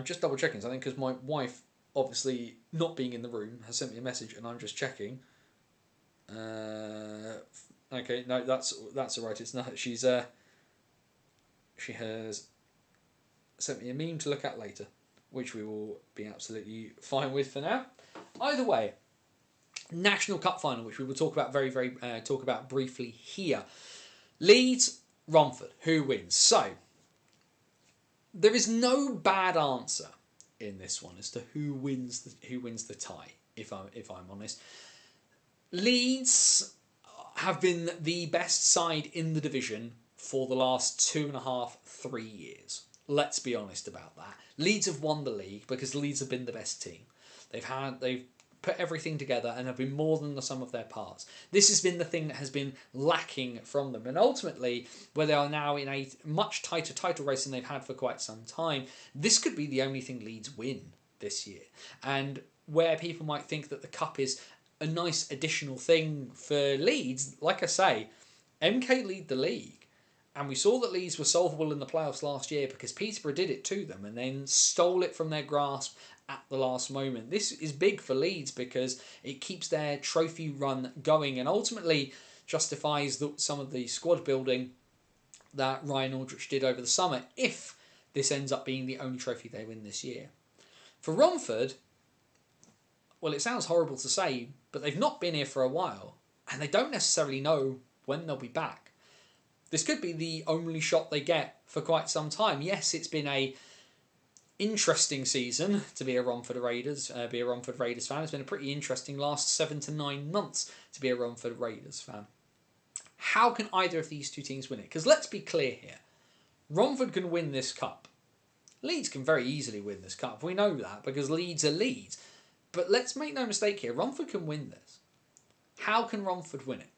just double checking something because my wife, obviously not being in the room, has sent me a message and I'm just checking. Okay, no, that's all right. It's not. She has sent me a meme to look at later, which we will be absolutely fine with for now. Either way, National Cup final, which we will talk about talk about briefly here. Leeds, Romford, who wins? So there is no bad answer in this one as to who wins the tie. If I'm honest, Leeds have been the best side in the division for the last 2.5, 3 years. Let's be honest about that. Leeds have won the league because Leeds have been the best team. They've put everything together and have been more than the sum of their parts. This has been the thing that has been lacking from them. And ultimately, where they are now in a much tighter title race than they've had for quite some time, this could be the only thing Leeds win this year. And where people might think that the cup is a nice additional thing for Leeds, like I say, MK lead the league. And we saw that Leeds were solvable in the playoffs last year because Peterborough did it to them and then stole it from their grasp at the last moment. This is big for Leeds because it keeps their trophy run going and ultimately justifies some of the squad building that Ryan Aldrich did over the summer if this ends up being the only trophy they win this year. For Romford, well, it sounds horrible to say, but they've not been here for a while and they don't necessarily know when they'll be back. This could be the only shot they get for quite some time. Yes, it's been a interesting season to be a Romford Raiders fan. It's been a pretty interesting last 7 to 9 months to be a Romford Raiders fan. How can either of these two teams win it? Because let's be clear here. Romford can win this cup. Leeds can very easily win this cup. We know that because Leeds are Leeds. But let's make no mistake here. Romford can win this. How can Romford win it?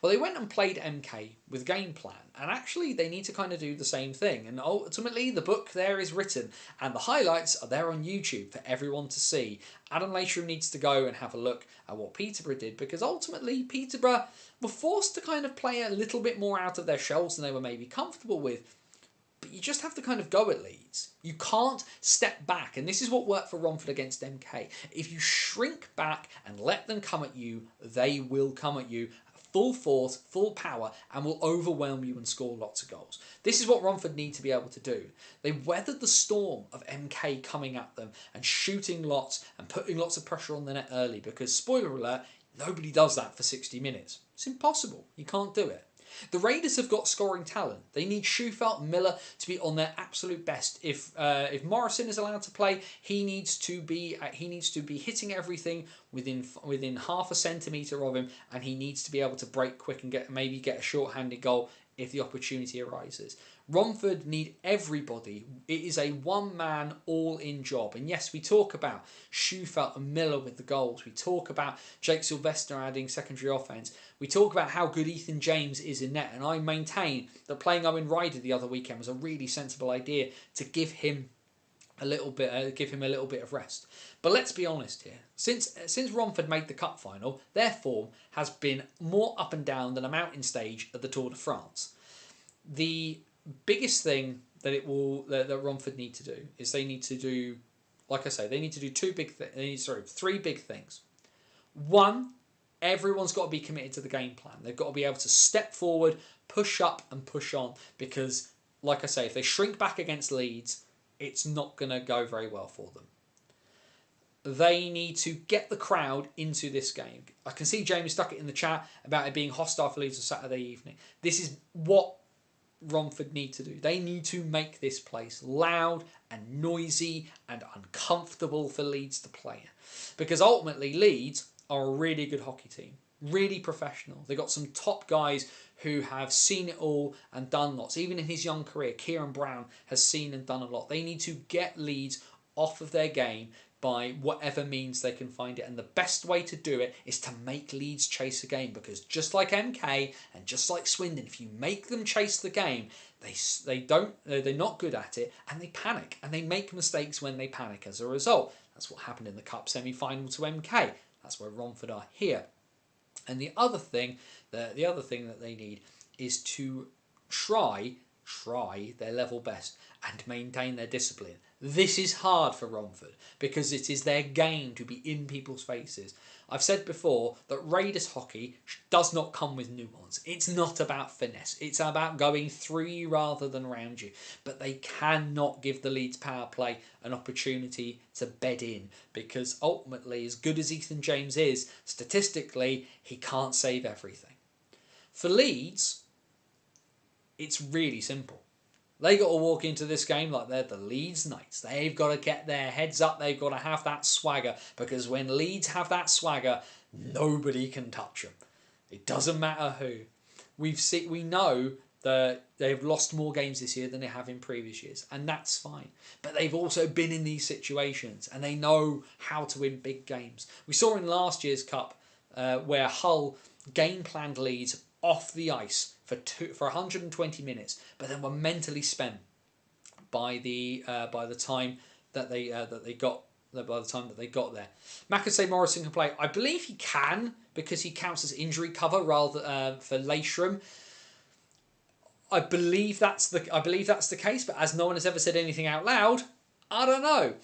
Well, they went and played MK with game plan, and actually they need to kind of do the same thing. And ultimately, the book there is written, and the highlights are there on YouTube for everyone to see. Adam Leisham needs to go and have a look at what Peterborough did, because ultimately Peterborough were forced to kind of play a little bit more out of their shells than they were maybe comfortable with. But you just have to kind of go at Leeds. You can't step back. And this is what worked for Romford against MK. If you shrink back and let them come at you, they will come at you full force, full power, and will overwhelm you and score lots of goals. This is what Romford need to be able to do. They weathered the storm of MK coming at them and shooting lots and putting lots of pressure on the net early because, spoiler alert, nobody does that for 60 minutes. It's impossible. You can't do it. The Raiders have got scoring talent. They need Shufelt and Miller to be on their absolute best. If Morrison is allowed to play, he needs to be hitting everything within half a centimetre of him, and he needs to be able to break quick and maybe get a short-handed goal if the opportunity arises. Romford need everybody. It is a one-man, all-in job. And yes, we talk about Shufelt and Miller with the goals. We talk about Jake Sylvester adding secondary offence. We talk about how good Ethan James is in net. And I maintain that playing Owen Ryder the other weekend was a really sensible idea to give him a little bit of rest. But let's be honest here. Since Romford made the cup final, their form has been more up and down than a mountain stage at the Tour de France. The biggest thing that Romford need to do is they need to do, like I say, they need to do three big things. One, everyone's got to be committed to the game plan. They've got to be able to step forward, push up and push on because, like I say, if they shrink back against Leeds, it's not going to go very well for them. They need to get the crowd into this game. I can see Jamie stuck it in the chat about it being hostile for Leeds on Saturday evening. This is what Romford need to do. They need to make this place loud and noisy and uncomfortable for Leeds to play in. Because ultimately Leeds are a really good hockey team. Really professional. They've got some top guys who have seen it all and done lots. Even in his young career, Kieran Brown has seen and done a lot. They need to get Leeds off of their game by whatever means they can find it. And the best way to do it is to make Leeds chase a game, because just like MK and just like Swindon, if you make them chase the game, they're not good at it and they panic and they make mistakes when they panic as a result. That's what happened in the Cup semi-final to MK. That's where Romford are here. And the other thing that they need is to try try their level best and maintain their discipline. This is hard for Romford because it is their game to be in people's faces. I've said before that Raiders hockey does not come with nuance. It's not about finesse. It's about going through you rather than around you. But they cannot give the Leeds power play an opportunity to bed in, because ultimately, as good as Ethan James is, statistically, he can't save everything. For Leeds, it's really simple. They got to walk into this game like they're the Leeds Knights. They've got to get their heads up. They've got to have that swagger, because when Leeds have that swagger, nobody can touch them. It doesn't matter who. We know that they've lost more games this year than they have in previous years, and that's fine. But they've also been in these situations, and they know how to win big games. We saw in last year's Cup where Hull game planned Leeds off the ice for 120 minutes, but then were mentally spent by the time that they got there. Macasey Morrison can play. I believe he can, because he counts as injury cover rather for Leishram. I believe that's the case, but as no one has ever said anything out loud, I don't know.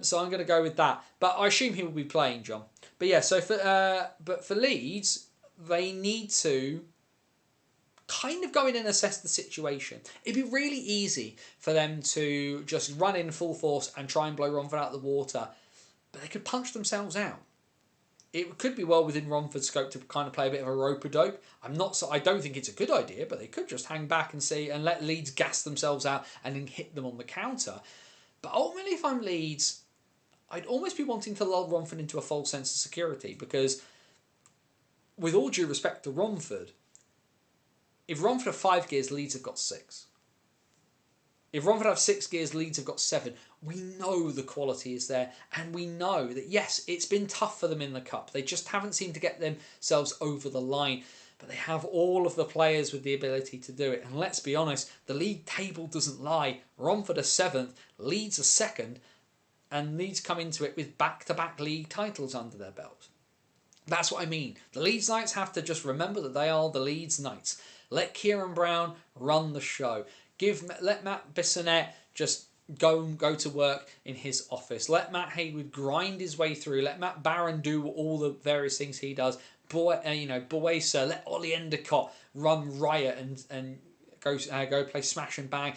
So I'm going to go with that. But I assume he will be playing, John. But yeah, so for Leeds, they need to kind of go in and assess the situation. It'd be really easy for them to just run in full force and try and blow Romford out of the water, but they could punch themselves out. It could be well within Romford's scope to kind of play a bit of a rope-a-dope. I don't think it's a good idea, but they could just hang back and see and let Leeds gas themselves out and then hit them on the counter. But ultimately, if I'm Leeds, I'd almost be wanting to lull Romford into a false sense of security, because with all due respect to Romford, if Romford have 5 gears, Leeds have got 6. If Romford have 6 gears, Leeds have got 7. We know the quality is there, and we know that, yes, it's been tough for them in the Cup. They just haven't seemed to get themselves over the line, but they have all of the players with the ability to do it. And let's be honest, the league table doesn't lie. Romford are 7th, Leeds are 2nd, and Leeds come into it with back-to-back league titles under their belt. That's what I mean. The Leeds Knights have to just remember that they are the Leeds Knights. Let Kieran Brown run the show. Let Matt Bissonnette just go to work in his office. Let Matt Haywood grind his way through. Let Matt Barron do all the various things he does. Boesa, let Ollie Endicott run riot and go play smash and bang.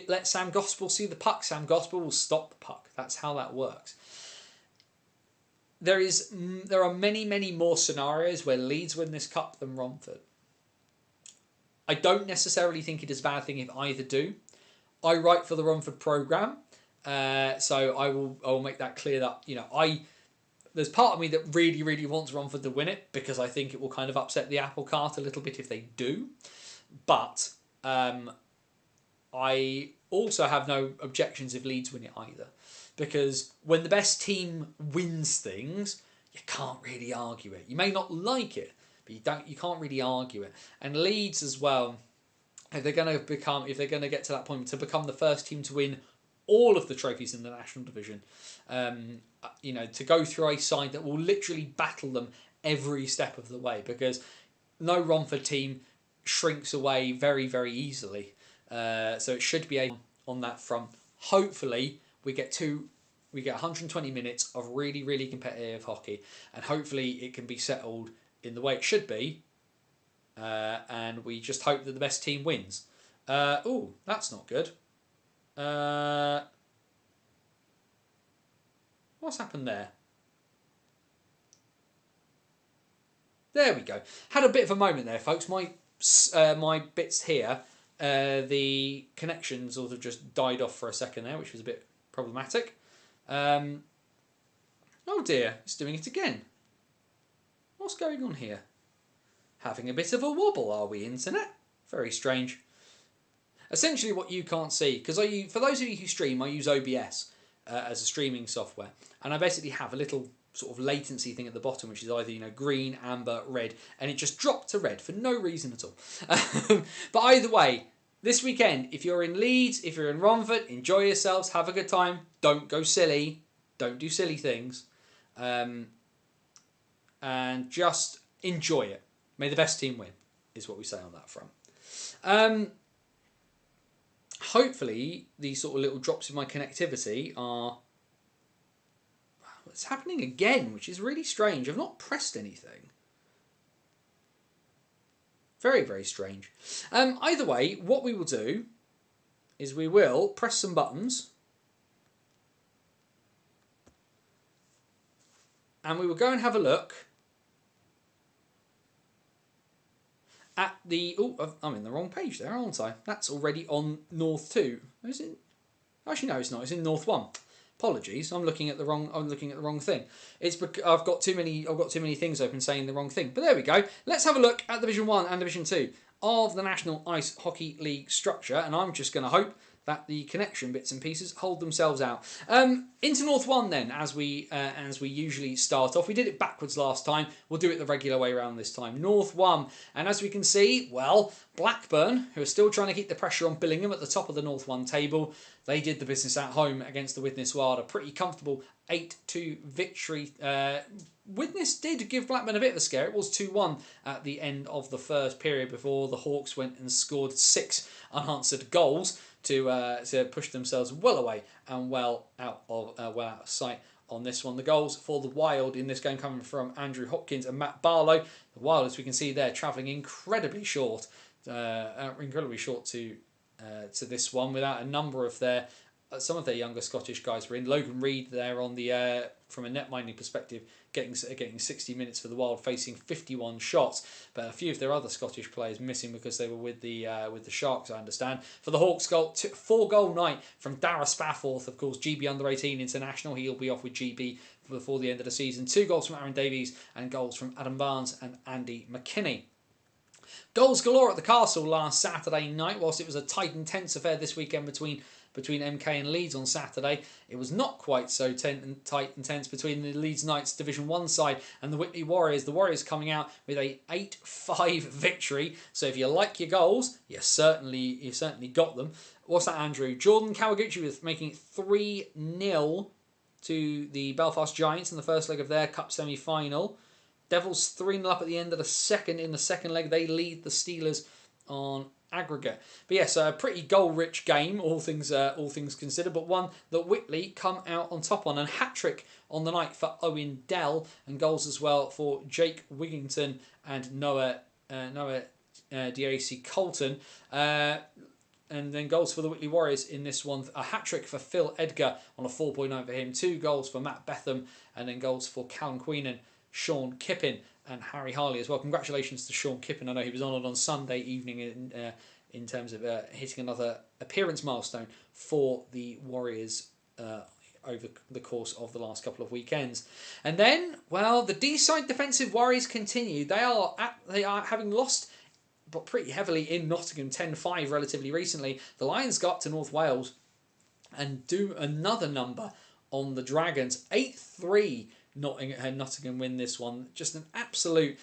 Let Sam Gospel see the puck. Sam Gospel will stop the puck. That's how that works. There are many, many more scenarios where Leeds win this Cup than Romford. I don't necessarily think it is a bad thing if either do. I write for the Romford programme, so I will make that clear that, there's part of me that really, really wants Romford to win it, because I think it will kind of upset the apple cart a little bit if they do. But I also have no objections if Leeds win it either, because when the best team wins things, you can't really argue it. You may not like it, but you can't really argue it. And Leeds as well, if they're going to get to that point to become the first team to win all of the trophies in the National Division, to go through a side that will literally battle them every step of the way, because no Romford team shrinks away very, very easily. So it should be on that front. Hopefully, we get 120 minutes of really, really competitive hockey, and hopefully it can be settled in the way it should be, and we just hope that the best team wins. Oh, that's not good. What's happened there? There we go. Had a bit of a moment there, folks. My bits here, the connection sort of just died off for a second there, which was a bit problematic. Oh dear, it's doing it again. What's going on here? Having a bit of a wobble, are we, internet? Very strange. Essentially what you can't see, because for those of you who stream, I use OBS as a streaming software, and I basically have a little sort of latency thing at the bottom, which is either green, amber, red, and it just dropped to red for no reason at all. But either way, this weekend, if you're in Leeds, if you're in Romford, enjoy yourselves, have a good time, don't go silly, don't do silly things, and just enjoy it. May the best team win, is what we say on that front. hopefully these sort of little drops in my connectivity are... It's happening again, which is really strange. I've not pressed anything. Very, very strange. Either way, what we will do is we will press some buttons. And we will go and have a look at the... Oh, I'm in the wrong page there, aren't I? That's already on North 2. Is it? Actually, no, it's not. It's in North 1. Apologies, I'm looking at the wrong thing. It's because I've got too many things open saying the wrong thing. But there we go. Let's have a look at Division 1 and Division 2 of the National Ice Hockey League structure, and I'm just going to hope that the connection bits and pieces hold themselves out. Into North 1 then, as we usually start off. We did it backwards last time. We'll do it the regular way around this time. North 1, and as we can see, well, Blackburn, who are still trying to keep the pressure on Billingham at the top of the North 1 table, they did the business at home against the Widnes Wild. A pretty comfortable 8-2 victory. Widnes did give Blackburn a bit of a scare. It was 2-1 at the end of the first period before the Hawks went and scored 6 unanswered goals to push themselves well away and well out of sight on this one. The goals for the Wild in this game coming from Andrew Hopkins and Matt Barlow. The Wild, as we can see there, travelling incredibly short to this one, without a number of their some of their younger Scottish guys were in. Logan Reed there on the from a netminding perspective, getting 60 minutes for the Wild, facing 51 shots, but a few of their other Scottish players missing because they were with the Sharks, I understand. For the Hawks, 4-goal night from Dara Spaforth, of course, GB under-18 international. He'll be off with GB before the end of the season. 2 goals from Aaron Davies and goals from Adam Barnes and Andy McKinney. Goals galore at the Castle last Saturday night. Whilst it was a tight and tense affair this weekend between MK and Leeds on Saturday, it was not quite so tight and tense between the Leeds Knights Division 1 side and the Whitley Warriors. The Warriors coming out with a 8-5 victory. So if you like your goals, you certainly got them. What's that, Andrew? Jordan Kawaguchi with making it 3-0 to the Belfast Giants in the first leg of their Cup semi-final. Devils 3-0 up at the end of the second. In the second leg, they lead the Steelers on aggregate. But yes, a pretty goal-rich game, all things considered, but one that Whitley come out on top on. And hat-trick on the night for Owen Dell, and goals as well for Jake Wigington and Noah DAC Colton. And then goals for the Whitley Warriors in this one. A hat-trick for Phil Edgar on a 4.9 for him. 2 goals for Matt Betham, and then goals for Callum Queenan, Sean Kippin and Harry Harley as well. Congratulations to Sean Kippin. I know he was honoured on Sunday evening in terms of hitting another appearance milestone for the Warriors over the course of the last couple of weekends. And then, well, the D-side defensive worries continue. They are having lost, but pretty heavily in Nottingham, 10-5 relatively recently. The Lions go up to North Wales and do another number on the Dragons. 8-3 Nottingham win this one. Just an absolute...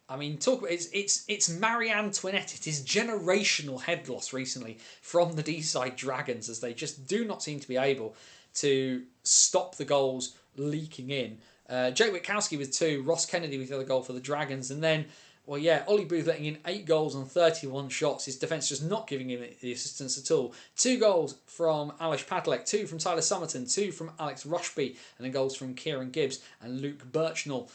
I mean, talk about it's Marie Antoinette. It is generational head loss recently from the D-side Dragons, as they just do not seem to be able to stop the goals leaking in. Jake Witkowski with 2, Ross Kennedy with the other goal for the Dragons, and then, well, yeah, Ollie Booth letting in 8 goals on 31 shots. His defence just not giving him the assistance at all. 2 goals from Alish Padlek, 2 from Tyler Summerton, 2 from Alex Rushby, and then goals from Kieran Gibbs and Luke Birchnell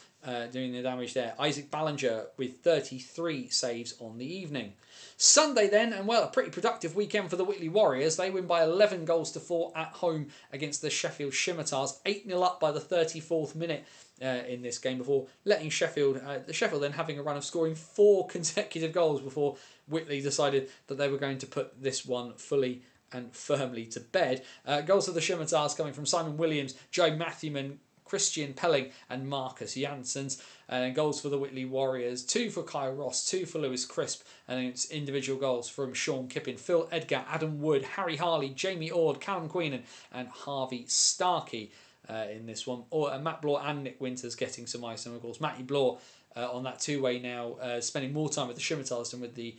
doing the damage there. Isaac Ballinger with 33 saves on the evening. Sunday then, and well, a pretty productive weekend for the Whitley Warriors. They win by 11 goals to 4 at home against the Sheffield Scimitars. 8-0 up by the 34th minute in this game before letting Sheffield then having a run of scoring 4 consecutive goals before Whitley decided that they were going to put this one fully and firmly to bed. Goals for the Scimitars coming from Simon Williams, Joe Matthewman, Christian Pelling and Marcus Janssens. And goals for the Whitley Warriors, 2 for Kyle Ross, 2 for Lewis Crisp, and it's individual goals from Sean Kippin, Phil Edgar, Adam Wood, Harry Harley, Jamie Ord, Callum Queenan and Harvey Starkey in this one. Matt Blore and Nick Winters getting some ice, and of course Matty Blore on that 2-way now, spending more time with the Scimitars than with the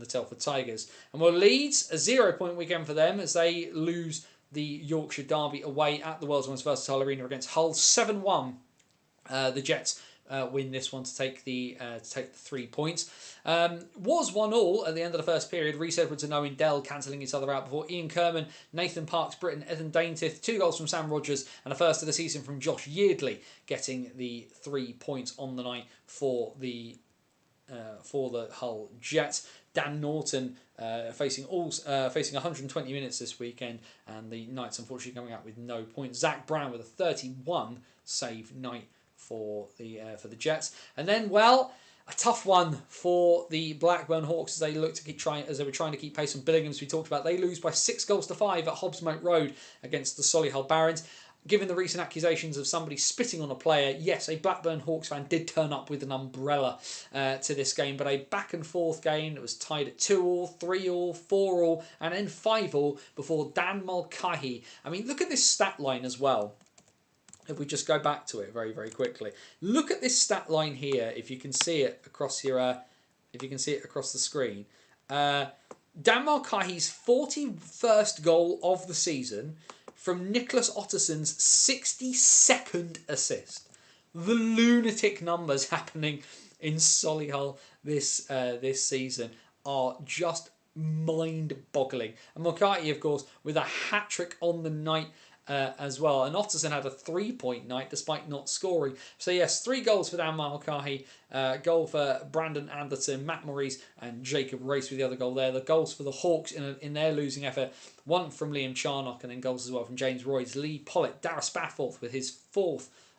Telford Tigers. And well, Leeds, a 0-point weekend for them as they lose the Yorkshire Derby away at the World's Most Versatile Arena against Hull. 7-1 the Jets win this one to take the 3 points. Was 1-1 at the end of the first period. Rhys Edwards and Owen Dell cancelling each other out before Ian Kerman, Nathan Parks, Britton, Ethan Daintith, 2 goals from Sam Rogers and a first of the season from Josh Yeardley, getting the 3 points on the night for the Hull Jets. Dan Norton facing 120 minutes this weekend, and the Knights unfortunately coming out with no points. Zach Brown with a 31 save night for the Jets, and then a tough one for the Blackburn Hawks as they look to were trying to keep pace on Billingham, as we talked about. They lose by 6 goals to 5 at Hobbs-Moat Road against the Solihull Barons. Given the recent accusations of somebody spitting on a player, yes, a Blackburn Hawks fan did turn up with an umbrella to this game, but a back and forth game that was tied at 2-2, 3-3, 4-4, and then 5-5 before Dan Mulcahy. I mean, look at this stat line as well. If we just go back to it very, very quickly, look at this stat line here. If you can see it across the screen, Dan Mulcahy's 41st goal of the season from Nicholas Otterson's 62nd assist. The lunatic numbers happening in Solihull this season are just mind-boggling. And Mulcahy, of course, with a hat-trick on the night as well. And Otterson had a 3-point night despite not scoring. So yes, 3 goals for Dan Mulcahy, goal for Brandon Anderton, Matt Maurice and Jacob Race with the other goal there. The goals for the Hawks in their losing effort, one from Liam Charnock and then goals as well from James Royds, Lee Pollitt, Dara Spafford with his his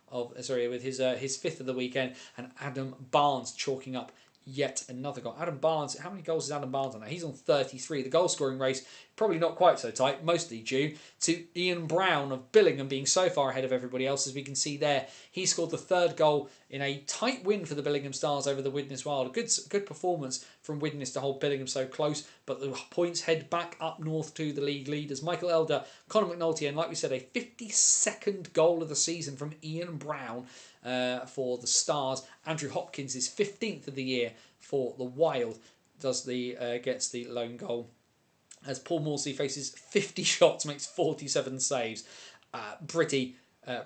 5th of the weekend, and Adam Barnes chalking up yet another goal. Adam Barnes, how many goals is Adam Barnes on now? He's on 33. The goal scoring race probably not quite so tight, mostly due to Ian Brown of Billingham being so far ahead of everybody else. As we can see there, he scored the 3rd goal in a tight win for the Billingham Stars over the Widnes Wild. A good performance from Widnes to hold Billingham so close, but the points head back up north to the league leaders. Michael Elder, Conor McNulty, and like we said, a 52nd goal of the season from Ian Brown for the Stars. Andrew Hopkins is 15th of the year for the Wild, gets the lone goal, as Paul Morsey faces 50 shots, makes 47 saves. Pretty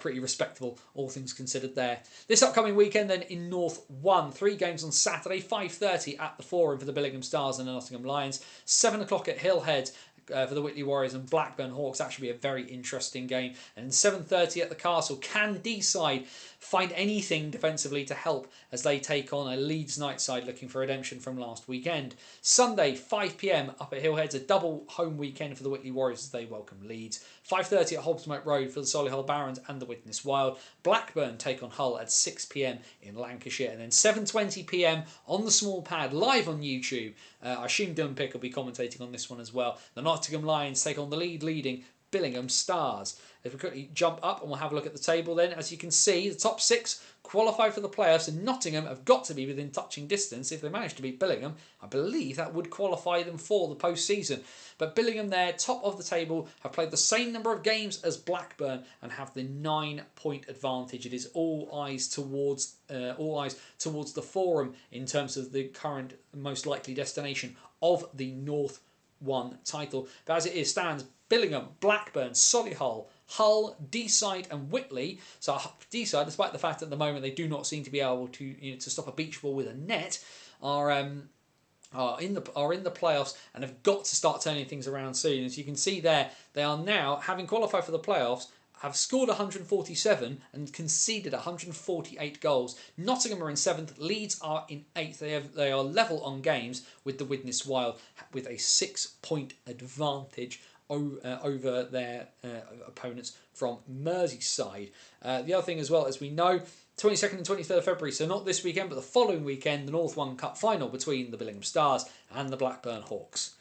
respectable, all things considered there. This upcoming weekend then in North 1, 3 games on Saturday, 5:30 at the Forum for the Billingham Stars and the Nottingham Lions, 7 o'clock at Hillhead for the Whitley Warriors and Blackburn Hawks. That should be a very interesting game. And 7:30 at the Castle. Can Deeside find anything defensively to help as they take on a Leeds night side looking for redemption from last weekend? Sunday, 5 p.m. up at Hillhead's a double home weekend for the Whitley Warriors as they welcome Leeds. 5:30 at Hobbs-Moat Road for the Solihull Barons and the Widnes Wild. Blackburn take on Hull at 6 p.m. in Lancashire. And then 7:20 p.m. on the small pad live on YouTube. I assume Dylan Pick will be commentating on this one as well. The Nottingham Lions take on the leading Billingham Stars. If we quickly jump up and we'll have a look at the table then, as you can see, the top 6 qualify for the playoffs, and Nottingham have got to be within touching distance. If they manage to beat Billingham, I believe that would qualify them for the post-season. But Billingham there, top of the table, have played the same number of games as Blackburn and have the 9-point advantage. It is all eyes towards the Forum in terms of the current most likely destination of the North 1 title. But as it stands, Billingham, Blackburn, Solihull, Hull, Deeside and Whitley. So Deeside, despite the fact that at the moment they do not seem to be able to stop a beach ball with a net, are in the playoffs and have got to start turning things around soon. As you can see there, they are now, having qualified for the playoffs, have scored 147 and conceded 148 goals. Nottingham are in 7th, Leeds are in 8th. They are level on games with the Widnes Wild with a 6-point advantage over their opponents from Merseyside. The other thing as well, as we know, 22nd and 23rd of February, so not this weekend but the following weekend, the North 1 Cup final between the Billingham Stars and the Blackburn Hawks.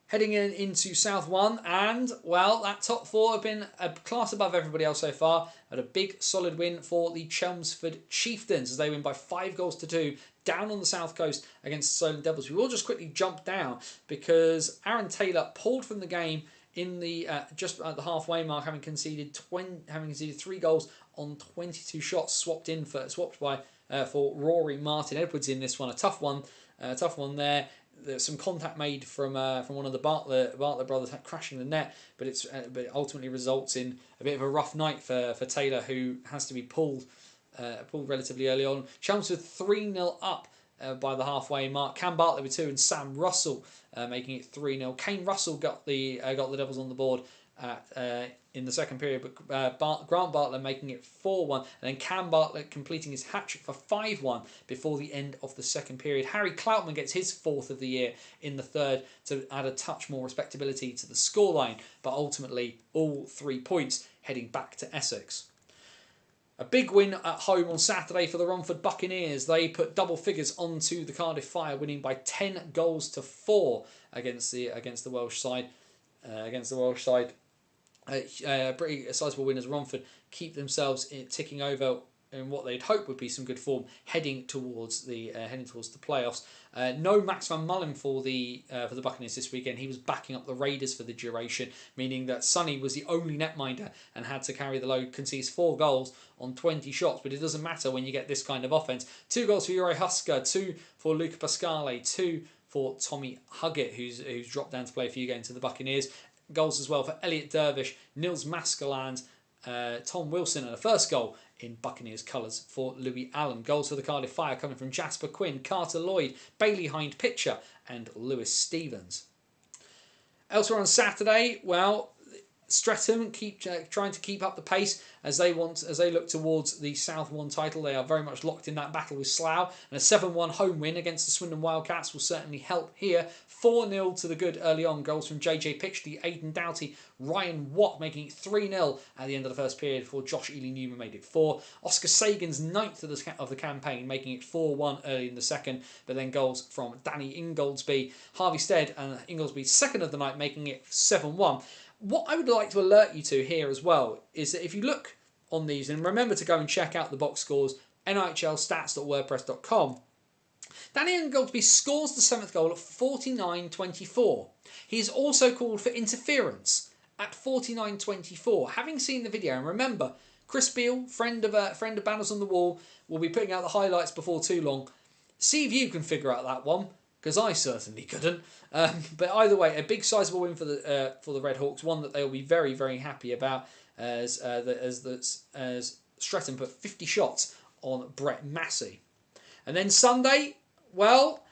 Heading into South 1, and, well, that top 4 have been a class above everybody else so far. Had a big, solid win for the Chelmsford Chieftains as they win by 5 goals to 2 down on the south coast against the Solent Devils. We will just quickly jump down because Aaron Taylor pulled from the game in the just at the halfway mark, having conceded 3 goals on 22 shots, swapped by for Rory Martin Edwards in this one. A tough one there. there's some contact made from one of the Bartlett brothers crashing the net, but it ultimately results in a bit of a rough night for Taylor, who has to be pulled relatively early on. Chelmsford 3-0 up by the halfway mark. Cam Bartlett with 2 and Sam Russell making it 3-0. Kane Russell got the Devils on the board in the second period, but Grant Bartlett making it 4-1, and then Cam Bartlett completing his hat-trick for 5-1 before the end of the second period. Harry Cloutman gets his 4th of the year in the third to add a touch more respectability to the scoreline, but ultimately all 3 points heading back to Essex. A big win at home on Saturday for the Romford Buccaneers. They put double figures onto the Cardiff Fire, winning by 10 goals to 4 against the Welsh side. Pretty sizable win as Romford keep themselves ticking over in what they'd hope would be some good form heading towards the playoffs. No Max van Mullen for the Buccaneers this weekend. He was backing up the Raiders for the duration, meaning that Sonny was the only netminder and had to carry the load. Concedes 4 goals on 20 shots, but it doesn't matter when you get this kind of offence. 2 goals for Uri Husker, 2 for Luca Pasquale, 2 for Tommy Huggett, who's dropped down to play a few games for the Buccaneers. Goals as well for Elliot Dervish, Nils Maskelyne, Tom Wilson, and a first goal in Buccaneers colours for Louis Allen. Goals for the Cardiff Fire coming from Jasper Quinn, Carter Lloyd, Bailey Hind-Pitcher and Lewis Stevens. Elsewhere on Saturday, well, Streatham keep trying to keep up the pace as they look towards the South 1 title. They are very much locked in that battle with Slough, and a 7-1 home win against the Swindon Wildcats will certainly help here. 4-0 to the good early on. Goals from JJ Pitchley, Aidan Doughty, Ryan Watt making it 3-0 at the end of the first period before Josh Ely Newman made it 4. Oscar Sagan's 9th of the campaign, making it 4-1 early in the second, but then goals from Danny Ingoldsby, Harvey Stead and Ingoldsby 2nd of the night, making it 7-1. What I would like to alert you to here as well is that if you look on these, and remember to go and check out the box scores, nihlstats.wordpress.com, Danny Ingoldsby scores the 7th goal at 49.24. He is also called for interference at 49.24. Having seen the video, and remember, Chris Beale, friend of Banners on the Wall, will be putting out the highlights before too long. See if you can figure out that one, because I certainly couldn't. But either way, a big sizable win for the Red Hawks, one that they will be very, very happy about, as Streatham put 50 shots on Brett Massey. And then Sunday, well,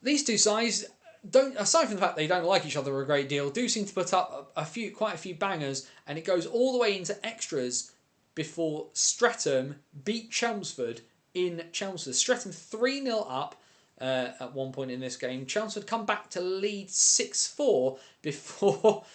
these two sides don't, aside from the fact they don't like each other a great deal, do seem to put up quite a few bangers, and it goes all the way into extras before Streatham beat Chelmsford in Chelmsford. Streatham 3-0 up at one point in this game. Chelmsford come back to lead 6-4 before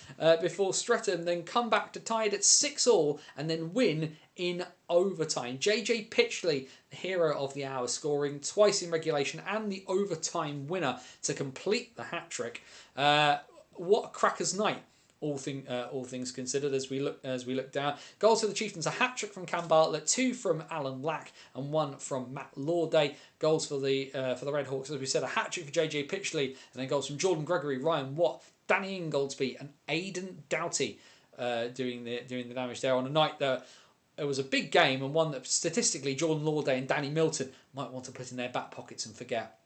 Streatham then come back to tie it at 6-all and then win in overtime. JJ Pitchley, the hero of the hour, scoring twice in regulation and the overtime winner to complete the hat-trick. What a cracker's night, all things considered, as we look down. Goals for the Chieftains: a hat-trick from Cam Bartlett, 2 from Alan Lack and 1 from Matt Lawday. Goals for the Red Hawks, as we said, a hat-trick for JJ Pitchley, and then goals from Jordan Gregory, Ryan Watt, Danny Ingoldsby and Aidan Doughty doing the damage there on a night that it was a big game, and one that statistically Jordan Lawday and Danny Milton might want to put in their back pockets and forget.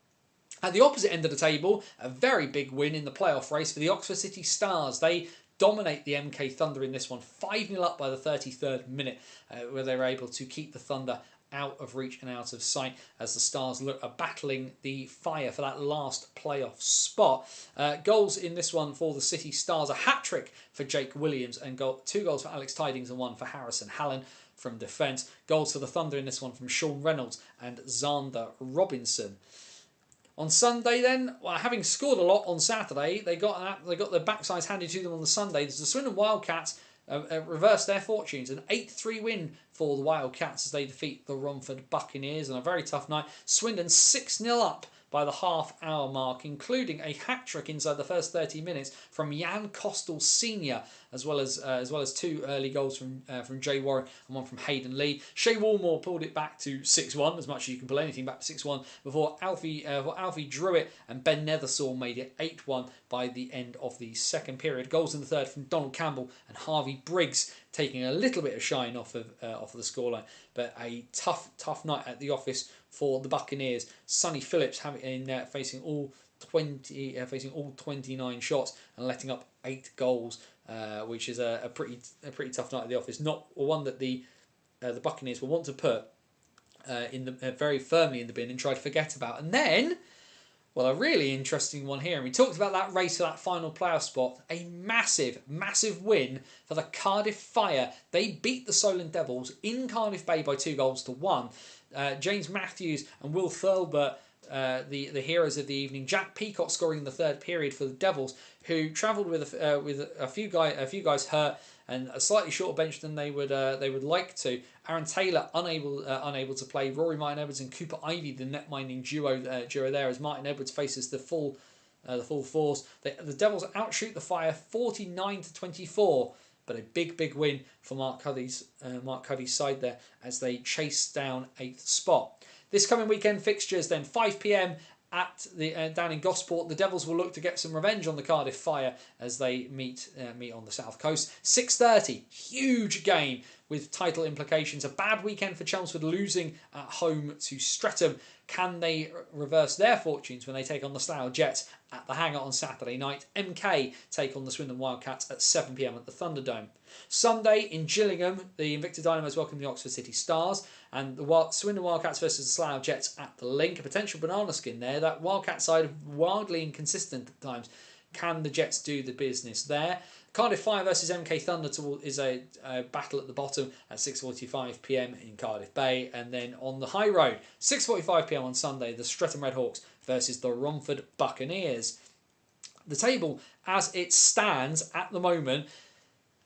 At the opposite end of the table, a very big win in the playoff race for the Oxford City Stars. They dominate the MK Thunder in this one, 5-0 up by the 33rd minute, where they were able to keep the Thunder out of reach and out of sight as the Stars are battling the fire for that last playoff spot. Goals in this one for the City Stars: a hat-trick for Jake Williams and 2 goals for Alex Tidings and 1 for Harrison Hallen from defence. Goals for the Thunder in this one from Sean Reynolds and Xander Robinson. On Sunday then, well, having scored a lot on Saturday, they got their backsides handed to them on the Sunday. The Swindon Wildcats reversed their fortunes. An 8-3 win for the Wildcats as they defeat the Romford Buccaneers on a very tough night. Swindon 6-0 up by the half-hour mark, including a hat-trick inside the first 30 minutes from Jan Kostel Sr., as well as 2 early goals from Jay Warren and 1 from Hayden Lee. Shay Walmore pulled it back to 6-1, as much as you can pull anything back to 6-1, before Alfie Druitt and Ben Nethersall made it 8-1 by the end of the second period. Goals in the third from Donald Campbell and Harvey Briggs, taking a little bit of shine off of the scoreline, but a tough night at the office for the Buccaneers. Sonny Phillips facing all facing all 29 shots and letting up 8 goals, which is a pretty tough night at the office. Not one that the Buccaneers will want to put very firmly in the bin and try to forget about. And then, well, a really interesting one here. And we talked about that race for that final playoff spot. A massive, massive win for the Cardiff Fire. They beat the Solent Devils in Cardiff Bay by 2-1. James Matthews and Will Thurlbert, the heroes of the evening. Jack Peacock scoring in the third period for the Devils, who travelled with a few guys hurt and a slightly shorter bench than they would like to. Aaron Taylor unable to play. Rory Martin Edwards and Cooper Ivey, the net minding duo there, as Martin Edwards faces the full force. The Devils outshoot the Fire 49-24. But a big win for Mark Cuddy's side there as they chase down 8th spot. This coming weekend fixtures then 5 p.m. at the down in Gosport. The Devils will look to get some revenge on the Cardiff Fire as they meet on the south coast. 6:30, huge game with title implications. A bad weekend for Chelmsford, losing at home to Streatham. Can they reverse their fortunes when they take on the Slough Jets at the Hangar on Saturday night? MK take on the Swindon Wildcats at 7 p.m. at the Thunderdome. Sunday in Gillingham, the Invicta Dynamos welcome the Oxford City Stars, and the Swindon Wildcats versus the Slough Jets at the Link. A potential banana skin there. That Wildcat side wildly inconsistent at times. Can the Jets do the business there? Cardiff Fire versus MK Thunder is a battle at the bottom at 6:45 p.m. in Cardiff Bay. And then on the high road, 6:45 p.m. on Sunday, the Streatham Redhawks versus the Romford Buccaneers. The table as it stands at the moment,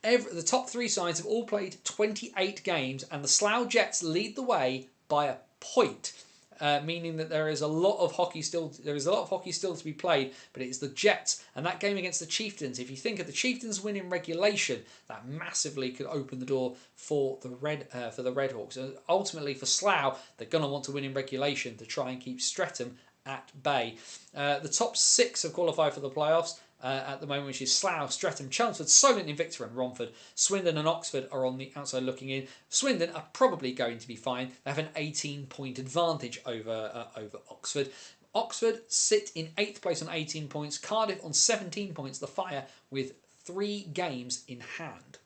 the top 3 sides have all played 28 games, and the Slough Jets lead the way by a point. Meaning that there is a lot of hockey still to be played, but it's the Jets and that game against the Chieftains. If you think of the Chieftains win in regulation, that massively could open the door for the Redhawks. And ultimately for Slough, they're going to want to win in regulation to try and keep Streatham at bay. The top 6 have qualified for the playoffs. At the moment, which is Slough, Streatham, Chelmsford, Solent, Invicta and Romford. Swindon and Oxford are on the outside looking in. Swindon are probably going to be fine. They have an 18-point advantage over Oxford. Oxford sit in 8th place on 18 points. Cardiff on 17 points. The Fire with 3 games in hand.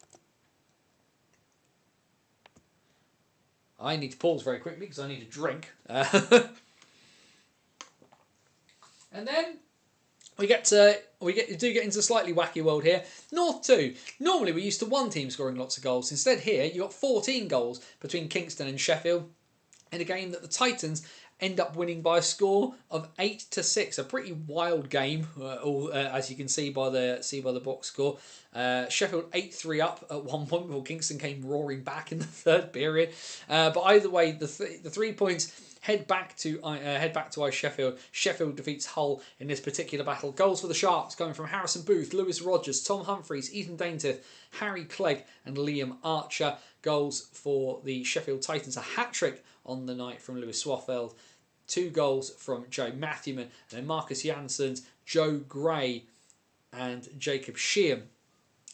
I need to pause very quickly because I need a drink. And then we do get into a slightly wacky world here. North 2. Normally we're used to one team scoring lots of goals. Instead here you got 14 goals between Kingston and Sheffield in a game that the Titans end up winning by a score of 8-6. A pretty wild game, as you can see by the box score. Sheffield 8-3 up at one point before Kingston came roaring back in the third period. But either way, the 3 points head back to Ice Sheffield. Sheffield defeats Hull in this particular battle. Goals for the Sharks coming from Harrison Booth, Lewis Rogers, Tom Humphreys, Ethan Daintiff, Harry Clegg and Liam Archer. Goals for the Sheffield Titans, a hat-trick on the night from Lewis Swafeld. 2 goals from Joe Matthewman, and then Marcus Janssens, Joe Gray and Jacob Sheehan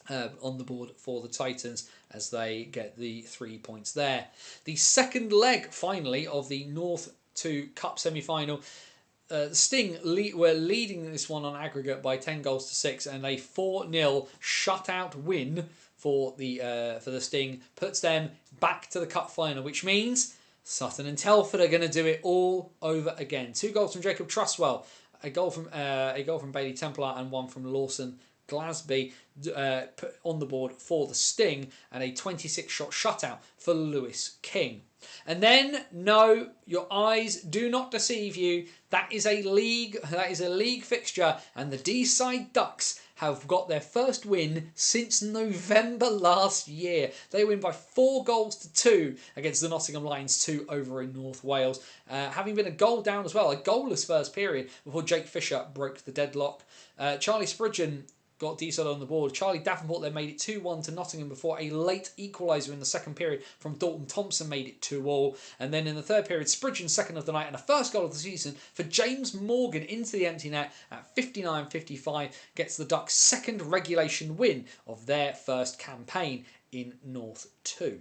on the board for the Titans as they get the 3 points there. The second leg, finally, of the North 2 Cup semi-final. Sting were leading this one on aggregate by 10 goals to 6, and a 4-0 shutout win for the Sting puts them back to the Cup final, which means Sutton and Telford are going to do it all over again. 2 goals from Jacob Trustwell, a goal from Bailey Templar, and 1 from Lawson Glasby put on the board for the Sting, and a 26-shot shutout for Lewis King. And then, no, your eyes do not deceive you. That is a league fixture, and the Deeside Ducks have got their first win since November last year. They win by 4 goals to 2 against the Nottingham Lions 2 over in North Wales. Having been a goal down as well, a goalless first period before Jake Fisher broke the deadlock. Charlie Spridgeon got Deeside on the board. Charlie Davenport then made it 2-1 to Nottingham before a late equaliser in the second period from Dalton Thompson made it 2-2. And then in the third period, Spridgeon second of the night and a first goal of the season for James Morgan into the empty net at 59-55 gets the Ducks' second regulation win of their first campaign in North 2.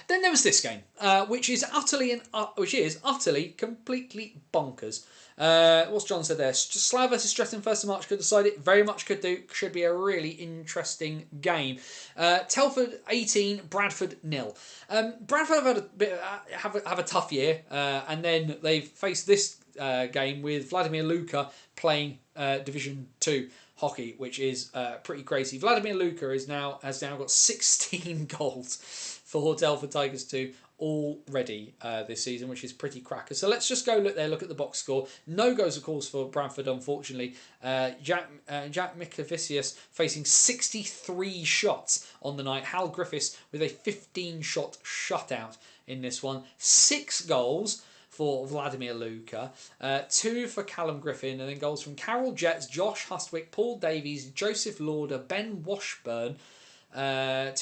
Then there was this game, which is utterly completely bonkers. What's John said there? Slough versus Streatham 1st of March could decide it. Very much could do. Should be a really interesting game. Telford 18, Bradford 0. Bradford have had a bit have a tough year, and then they've faced this game with Vladimir Luka playing Division 2 hockey, which is pretty crazy. Vladimir Luka has now got 16 goals for Telford Tigers 2 already this season, which is pretty cracker. So let's just go look at the box score. No goals, of course, for Bradford, unfortunately. Jack Mikavicius facing 63 shots on the night. Hal Griffiths with a 15-shot shutout in this one. 6 goals for Vladimir Luka, 2 for Callum Griffin, and then goals from Carol Jets, Josh Hustwick, Paul Davies, Joseph Lauder, Ben Washburn, 2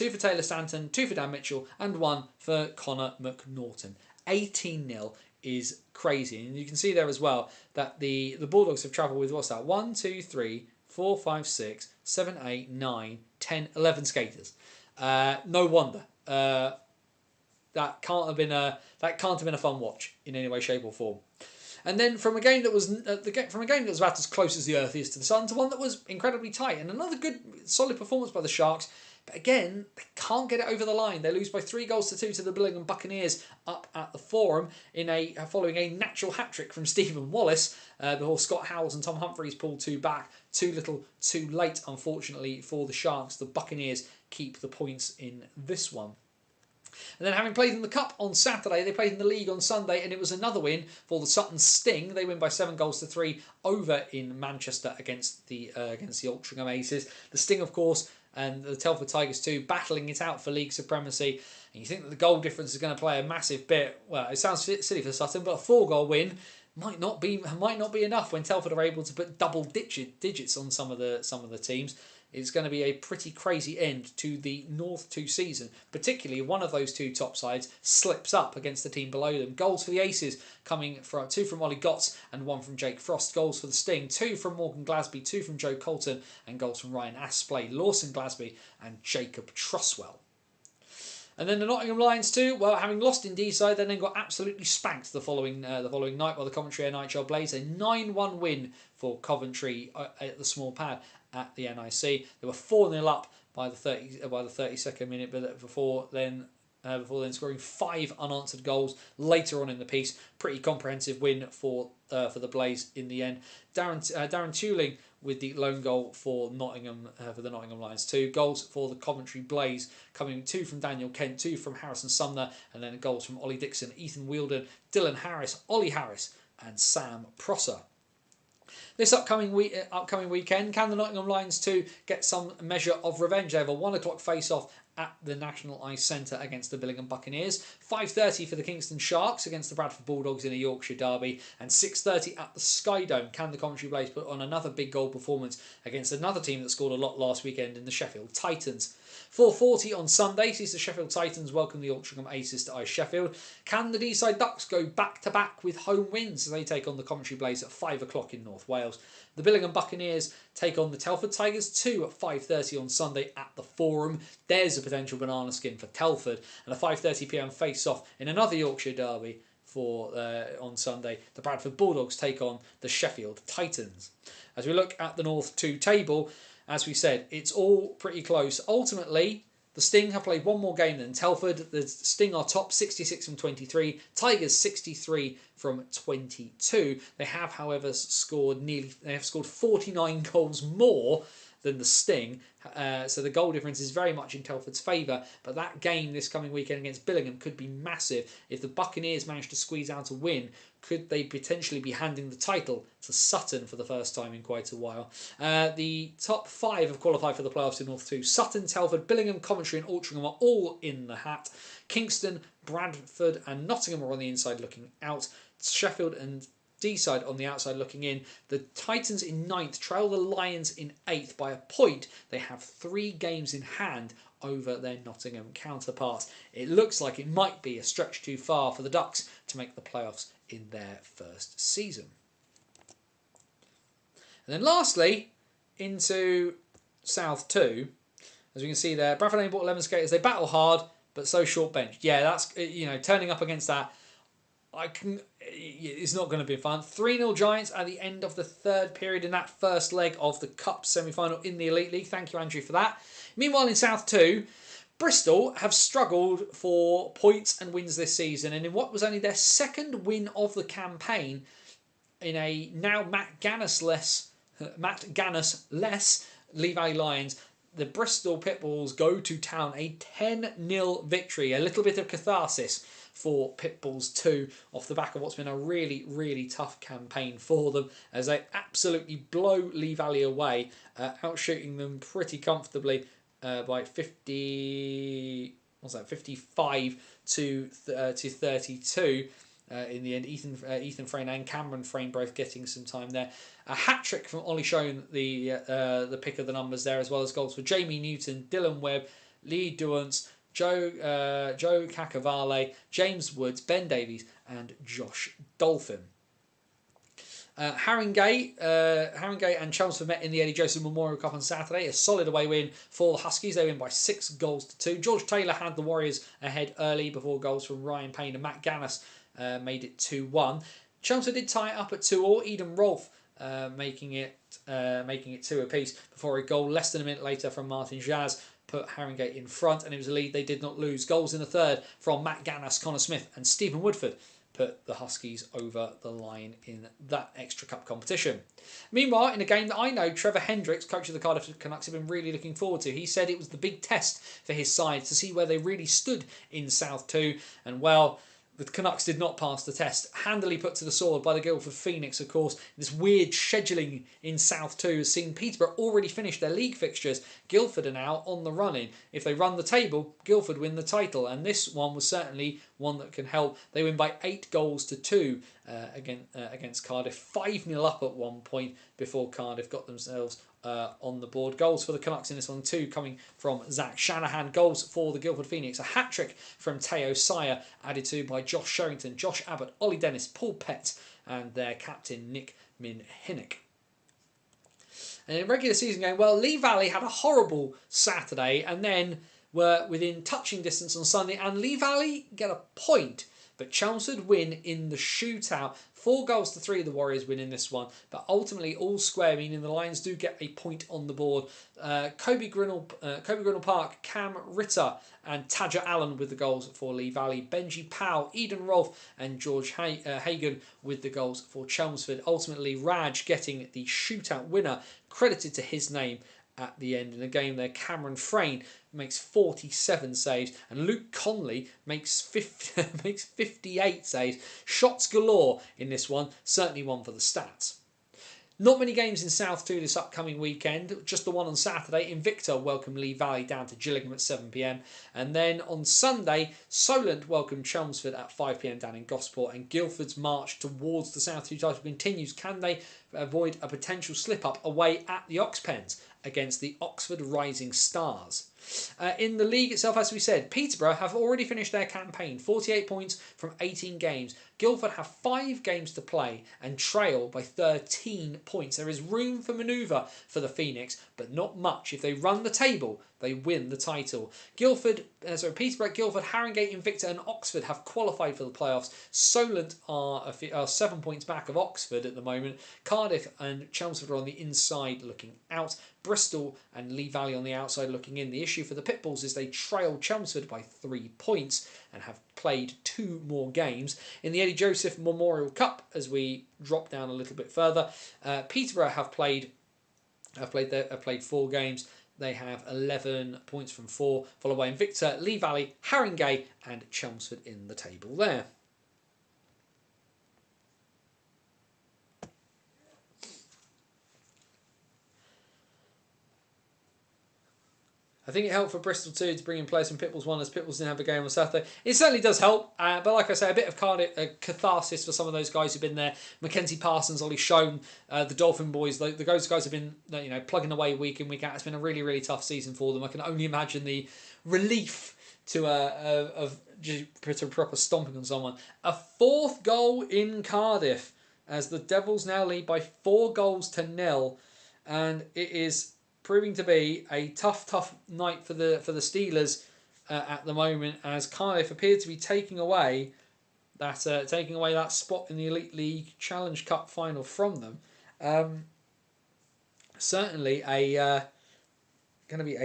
for Taylor Stanton, 2 for Dan Mitchell, and 1 for Connor McNaughton. 18-0 is crazy. And you can see there as well that the Bulldogs have travelled with, what's that, 1, 2, 3, 4, 5, 6, 7, 8, 9, 10, 11 skaters. No wonder. That can't have been a fun watch in any way, shape, or form. And then from a game that was about as close as the earth is to the sun to one that was incredibly tight, and another good, solid performance by the Sharks. But again, they can't get it over the line. They lose by 3-2 to the Billingham Buccaneers up at the Forum following a natural hat-trick from Stephen Wallace before Scott Howells and Tom Humphreys pulled 2 back. Too little, too late, unfortunately, for the Sharks. The Buccaneers keep the points in this one. And then having played in the Cup on Saturday, they played in the League on Sunday, and it was another win for the Sutton Sting. They win by 7-3 over in Manchester against the Altrincham Aces. The Sting, of course, and the Telford Tigers too, battling it out for league supremacy. And you think that the goal difference is going to play a massive bit. Well, it sounds silly for Sutton, but a 4-goal win might not be enough when Telford are able to put double digits on some of the teams. It's going to be a pretty crazy end to the North 2 season, particularly one of those 2 top sides slips up against the team below them. Goals for the Aces coming from 2 from Ollie Gotts and 1 from Jake Frost. Goals for the Sting, 2 from Morgan Glasby, 2 from Joe Colton, and goals from Ryan Aspley, Lawson Glasby, and Jacob Truswell. And then the Nottingham Lions too, well, having lost in Deeside, they then got absolutely spanked the following night by the Coventry NHL Blaze. A 9-1 win for Coventry at the small pad at the NIC. They were 4-0 up by the 32nd minute, but before then scoring 5 unanswered goals later on in the piece. Pretty comprehensive win for the Blaze in the end. Darren Tuling with the lone goal for the Nottingham Lions. 2 goals for the Coventry Blaze, coming 2 from Daniel Kent, 2 from Harrison Sumner, and then goals from Ollie Dixon, Ethan Wielden, Dylan Harris, Ollie Harris, and Sam Prosser. This upcoming weekend, can the Nottingham Lions too get some measure of revenge? They have a 1 o'clock face-off at the National Ice Centre against the Billingham Buccaneers, 5:30 for the Kingston Sharks against the Bradford Bulldogs in a Yorkshire derby, and 6:30 at the Sky Dome. Can the Coventry Blaze put on another big goal performance against another team that scored a lot last weekend in the Sheffield Titans? 4:40 on Sunday sees the Sheffield Titans welcome the Altrincham Aces to Ice Sheffield. Can the Deeside Ducks go back-to-back with home wins as they take on the Coventry Blaze at 5 o'clock in North Wales? The Billingham Buccaneers take on the Telford Tigers 2 at 5:30 on Sunday at the Forum. There's a potential banana skin for Telford, and a 5:30pm face-off in another Yorkshire derby on Sunday. The Bradford Bulldogs take on the Sheffield Titans. As we look at the North 2 table, as we said, it's all pretty close. Ultimately, the Sting have played 1 more game than Telford. The Sting are top, 66 from 23. Tigers 63 from 22. They have, however, scored 49 goals more than the Sting. So the goal difference is very much in Telford's favour. But that game this coming weekend against Billingham could be massive. If the Buccaneers manage to squeeze out a win, could they potentially be handing the title to Sutton for the first time in quite a while? The top 5 have qualified for the playoffs in North 2. Sutton, Telford, Billingham, Coventry and Altrincham are all in the hat. Kingston, Bradford and Nottingham are on the inside looking out. Sheffield and Deeside on the outside looking in. The Titans in 9th trail the Lions in 8th by a point. They have 3 games in hand over their Nottingham counterparts. It looks like it might be a stretch too far for the Ducks to make the playoffs in their first season. And then lastly, into South 2. As we can see there, Bradford only bought 11 skaters. They battle hard, but so short bench. Yeah, that's, you know, turning up against that, it's not going to be fun. 3-0 Giants at the end of the third period in that first leg of the Cup semi-final in the Elite League. Thank you, Andrew, for that. Meanwhile, in South 2, Bristol have struggled for points and wins this season, and in what was only their second win of the campaign, in a now Matt Gannis-less Lee Valley Lions, the Bristol Pitbulls go to town, a 10-0 victory. A little bit of catharsis for Pitbulls 2 off the back of what's been a really, really tough campaign for them, as they absolutely blow Lee Valley away, outshooting them pretty comfortably by 55 to 32. In the end, Ethan Frayne and Cameron Frayne both getting some time there. A hat-trick from Ollie Schoen, the pick of the numbers there, as well as goals for Jamie Newton, Dylan Webb, Lee Duance, Joe Cacavale, James Woods, Ben Davies and Josh Dolphin. Haringey and Chelmsford met in the Eddie Joseph Memorial Cup on Saturday. A solid away win for the Huskies. They win by 6-2. George Taylor had the Warriors ahead early before goals from Ryan Payne and Matt Gannis made it 2-1. Chelmsford did tie it up at 2-2. Eden Rolfe making it 2 apiece before a goal less than a minute later from Martin Jazz put Haringey in front, and it was a lead they did not lose. Goals in the third from Matt Gannis, Connor Smith and Stephen Woodford put the Huskies over the line in that extra cup competition. Meanwhile, in a game that I know Trevor Hendricks, coach of the Cardiff Canucks, have been really looking forward to. He said it was the big test for his side to see where they really stood in South 2, and well, the Canucks did not pass the test. Handily put to the sword by the Guildford Phoenix, of course. This weird scheduling in South 2 has seen Peterborough already finish their league fixtures. Guildford are now on the running. If they run the table, Guildford win the title. And this one was certainly one that can help. They win by 8-2 against Cardiff. 5-0 up at one point before Cardiff got themselves on the board. Goals for the Canucks in this one too, coming from Zach Shanahan. Goals for the Guildford Phoenix. A hat-trick from Teo Sire, added to by Josh Sherrington, Josh Abbott, Ollie Dennis, Paul Pett and their captain Nick Min-Hinnick. And in regular season game, well, Lee Valley had a horrible Saturday and then were within touching distance on Sunday, and Lee Valley get a point, but Chelmsford win in the shootout. 4-3, the Warriors win in this one, but ultimately all square, meaning the Lions do get a point on the board. Kobe Grinnell Park, Cam Ritter and Tadger Allen with the goals for Lee Valley. Benji Powell, Eden Rolfe and George Hagan with the goals for Chelmsford. Ultimately, Raj getting the shootout winner, credited to his name at the end. In a game there, Cameron Frayne makes 47 saves and Luke Conley makes 58 saves. Shots galore in this one, certainly one for the stats. Not many games in South 2 this upcoming weekend, just the one on Saturday. Invicta welcome Lee Valley down to Gillingham at 7 p.m. And then on Sunday, Solent welcome Chelmsford at 5 p.m. down in Gosport. And Guildford's march towards the South 2 title continues. Can they avoid a potential slip-up away at the Oxpens against the Oxford Rising Stars? In the league itself, as we said, Peterborough have already finished their campaign, 48 points from 18 games. Guildford have 5 games to play and trail by 13 points. There is room for manoeuvre for the Phoenix, but not much. If they run the table, they win the title. Peterborough, Guildford, Haringey, Invicta and Oxford have qualified for the playoffs. Solent are 7 points back of Oxford at the moment. Cardiff and Chelmsford are on the inside looking out. Bristol and Lee Valley on the outside looking in. The issue for the Pitbulls is they trail Chelmsford by 3 points and have played 2 more games. In the Eddie Joseph Memorial Cup, as we drop down a little bit further, Peterborough have played 4 games. They have 11 points from 4, followed by Invicta, Lee Valley, Haringey and Chelmsford in the table there. I think it helped for Bristol too to bring in players from Pitbulls 1, as Pitbulls didn't have a game on Saturday. It certainly does help, but like I say, a bit of catharsis for some of those guys who've been there. Mackenzie Parsons, Ollie Schoen, the Dolphin boys, those guys have been plugging away week in, week out. It's been a really, really tough season for them. I can only imagine the relief of put a proper stomping on someone. A 4th goal in Cardiff as the Devils now lead by 4-0, and it is proving to be a tough night for the Steelers at the moment, as Cardiff appear to be taking away that spot in the Elite League Challenge Cup final from them. Certainly going to be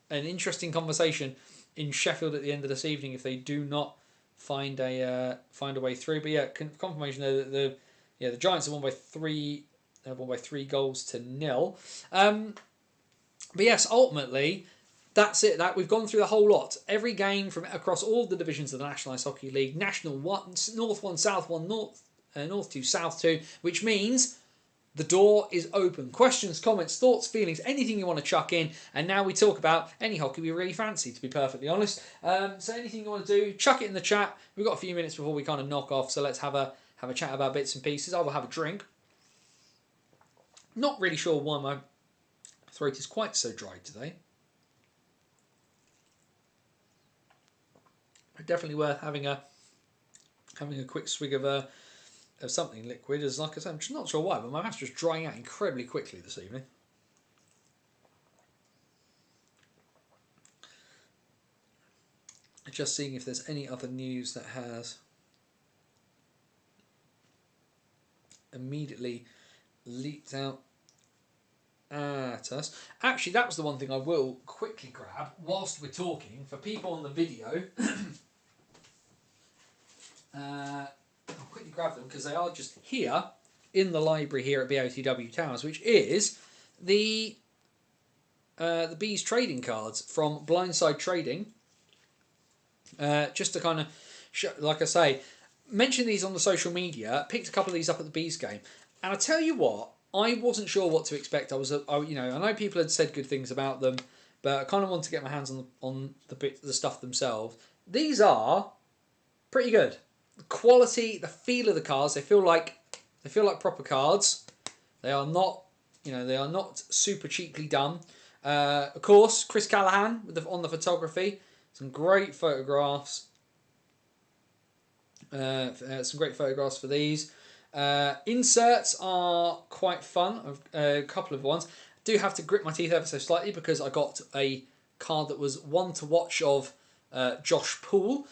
an interesting conversation in Sheffield at the end of this evening if they do not find a way through. But yeah, confirmation though that the Giants have won by 3 goals to 0. But yes, ultimately that's it. That we've gone through the whole lot. Every game from across all the divisions of the National Ice Hockey League. National 1, North 1, South 1, North 2, South 2, which means the door is open. Questions, comments, thoughts, feelings, anything you want to chuck in. And now we talk about any hockey we really fancy, to be perfectly honest. So anything you want to do, chuck it in the chat. We've got a few minutes before we kind of knock off, so let's have a chat about bits and pieces. I will have a drink. Not really sure why my throat is quite so dry today. Definitely worth having a quick swig of something liquid. As like I said, I'm just not sure why, but my mouth's just drying out incredibly quickly this evening. Just seeing if there's any other news that has immediately leaked out at us. Actually, that was the one thing I will quickly grab whilst we're talking for people on the video. I'll quickly grab them because they are just here in the library here at BOTW Towers, which is the Bees trading cards from Blindside Trading. Just to kind of, like I say, mention these on the social media. Picked a couple of these up at the Bees game, and I tell you what, I wasn't sure what to expect. I know people had said good things about them, but I kind of wanted to get my hands on the stuff themselves. These are pretty good. The quality, the feel of the cards, they feel like proper cards. They are not super cheaply done. Of course, Chris Callahan on the photography. Some great photographs. Some great photographs for these. Inserts are quite fun. A couple of ones. I do have to grit my teeth ever so slightly because I got a card that was one to watch of Josh Poole.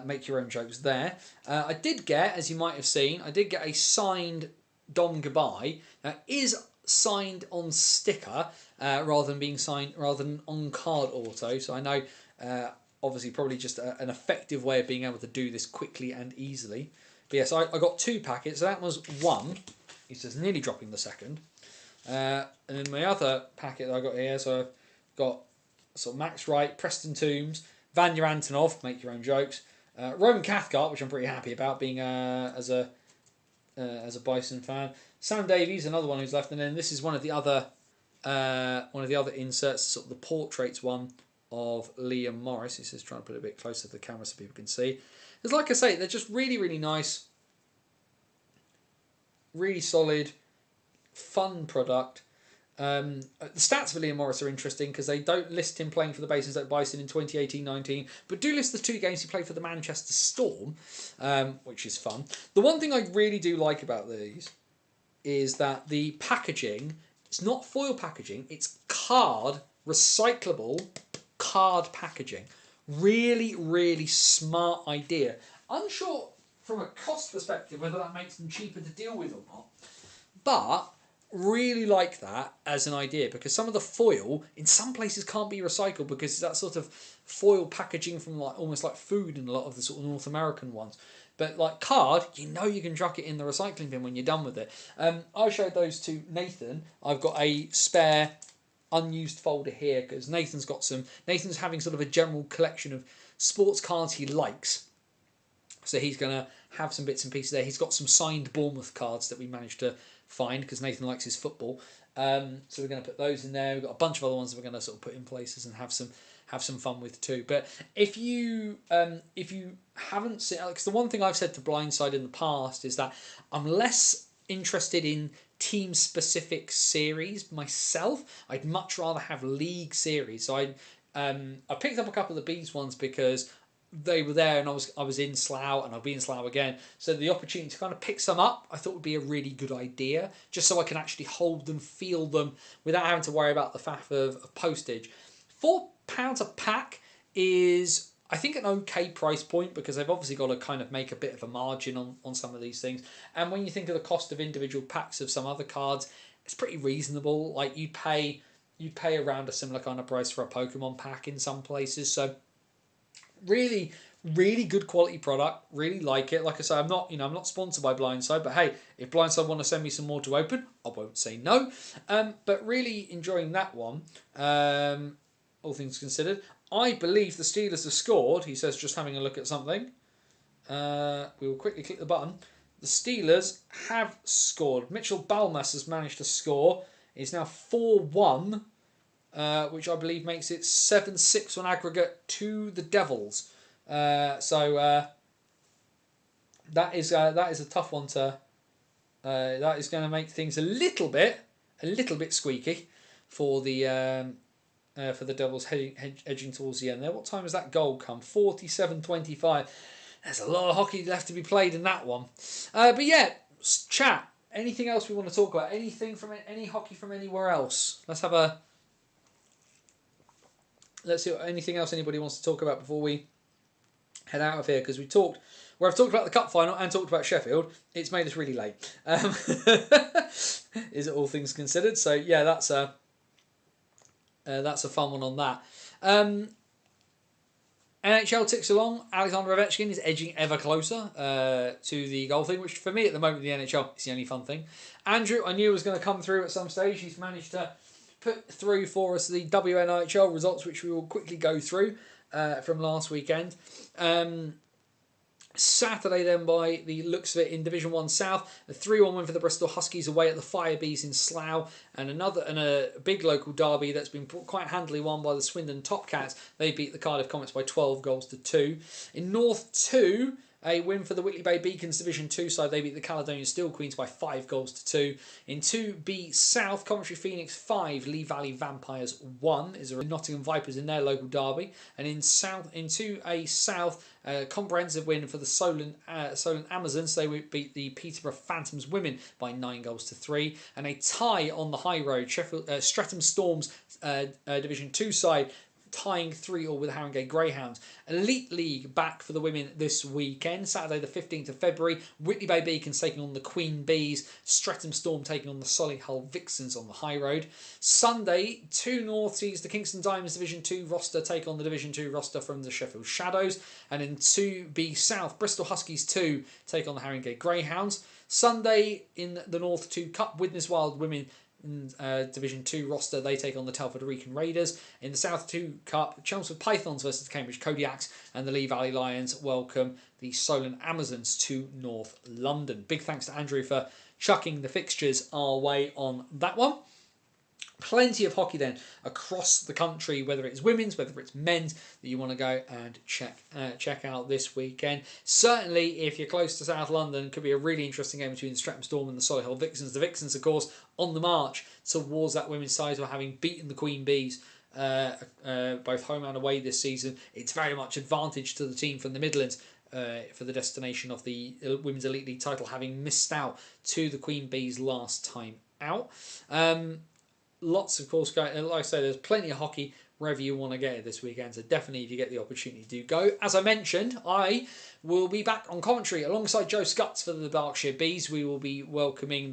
Make your own jokes there. I did get, as you might have seen, a signed Dom Goodbye. Now, it is signed on sticker rather than on card auto. So I know, obviously, probably just an effective way of being able to do this quickly and easily. But yes, I got 2 packets. So that was one. He says nearly dropping the second. And then my other packet that I got here, so I've got Max Wright, Preston Toombs, Vanya Antonov, make your own jokes. Roman Cathcart, which I'm pretty happy about, being as a Bison fan. Sam Davies, another one who's left, and then this is one of the other inserts, sort of the portraits one of Liam Morris. He says, trying to put it a bit closer to the camera so people can see. Because, like I say, they're just really, really nice, really solid, fun product. The stats for Liam Morris are interesting because they don't list him playing for the Basingstoke Bison in 2018-19, but do list the 2 games he played for the Manchester Storm, which is fun. The one thing I really do like about these is that the packaging, it's not foil packaging, it's recyclable card packaging. Really, really smart idea. Unsure from a cost perspective whether that makes them cheaper to deal with or not, but really like that as an idea because some of the foil in some places can't be recycled because it's that sort of foil packaging from almost like food in a lot of the sort of North American ones. But like card, you can chuck it in the recycling bin when you're done with it. I showed those to Nathan. I've got a spare unused folder here because Nathan's having sort of a general collection of sports cards he likes. So he's going to have some bits and pieces there. He's got some signed Bournemouth cards that we managed to find because Nathan likes his football. So we're going to put those in there. We've got a bunch of other ones that we're going to sort of put in places and have some fun with too. But if you haven't seen, because the one thing I've said to Blindside in the past is that I'm less interested in team specific series myself. I'd much rather have league series. So I picked up a couple of the Bees ones because they were there and I was in Slough and I'll be in Slough again. So the opportunity to kind of pick some up I thought would be a really good idea, just so I can actually hold them, feel them without having to worry about the faff of postage. £4 a pack is, I think, an okay price point because they've obviously got to kind of make a bit of a margin on some of these things. And when you think of the cost of individual packs of some other cards, it's pretty reasonable. Like you'd pay around a similar kind of price for a Pokemon pack in some places. So really, really good quality product. Really like it. Like I say, I'm not sponsored by Blindside, but hey, if Blindside want to send me some more to open, I won't say no. But really enjoying that one. All things considered, I believe the Steelers have scored. He says, just having a look at something. We will quickly click the button. The Steelers have scored. Mitchell Balmas has managed to score. It's now 4-1, which I believe makes it 7-6 on aggregate to the Devils. So that is a tough one to. That is going to make things a little bit squeaky for the Devils edging towards the end there. What time has that goal come? 47:25. There's a lot of hockey left to be played in that one. But yeah, chat. Anything else we want to talk about? Anything from any hockey from anywhere else? Let's see anything else anybody wants to talk about before we head out of here, because I've talked about the cup final and talked about Sheffield. It's made us really late. Is it all things considered? So yeah, that's a fun one on that. NHL ticks along. Alexander Ovechkin is edging ever closer to the goal thing, which for me at the moment in the NHL is the only fun thing. Andrew, I knew was going to come through at some stage. He's managed to put through for us the WNIHL results, which we will quickly go through from last weekend. Saturday then, by the looks of it, in Division 1 South, a 3-1 win for the Bristol Huskies away at the Firebees in Slough, and a big local derby that's been quite handily won by the Swindon Topcats. They beat the Cardiff Comets by 12-2. In North 2, a win for the Whitley Bay Beacons Division 2 side. They beat the Caledonian Steel Queens by 5-2. In 2B South, Coventry Phoenix 5, Lee Valley Vampires 1 is a Nottingham Vipers in their local derby. And in 2A South, a comprehensive win for the Solent Amazons. They beat the Peterborough Phantoms women by 9-3. And a tie on the high road, Streatham Storms Division 2 side, tying 3-3 with the Haringey Greyhounds. Elite League back for the women this weekend. Saturday the 15th of February, Whitley Bay Beacons taking on the Queen Bees. Streatham Storm taking on the Solihull Vixens on the high road. Sunday, 2 North Seas, the Kingston Diamonds Division 2 roster take on the Division 2 roster from the Sheffield Shadows. And in 2B South, Bristol Huskies 2 take on the Haringey Greyhounds. Sunday in the North 2 Cup, Widnes Wild Women Division 2 roster, they take on the Telford Wrekin Raiders. In the South 2 Cup, Chelmsford Pythons versus the Cambridge Kodiaks, and the Lee Valley Lions welcome the Solent Amazons to North London. Big thanks to Andrew for chucking the fixtures our way on that one. Plenty of hockey then across the country, whether it's women's, whether it's men's, that you want to go and check out this weekend. Certainly, if you're close to South London, could be a really interesting game between the Streatham Storm and the Solihull Vixens. The Vixens, of course, on the march towards that women's title, having beaten the Queen Bees both home and away this season. It's very much advantage to the team from the Midlands for the destination of the Women's Elite League title, having missed out to the Queen Bees last time out. Lots, of course, like I say, there's plenty of hockey wherever you want to get it this weekend. So definitely, if you get the opportunity, do go. As I mentioned, I will be back on commentary alongside Joe Scutts for the Berkshire Bees. We will be welcoming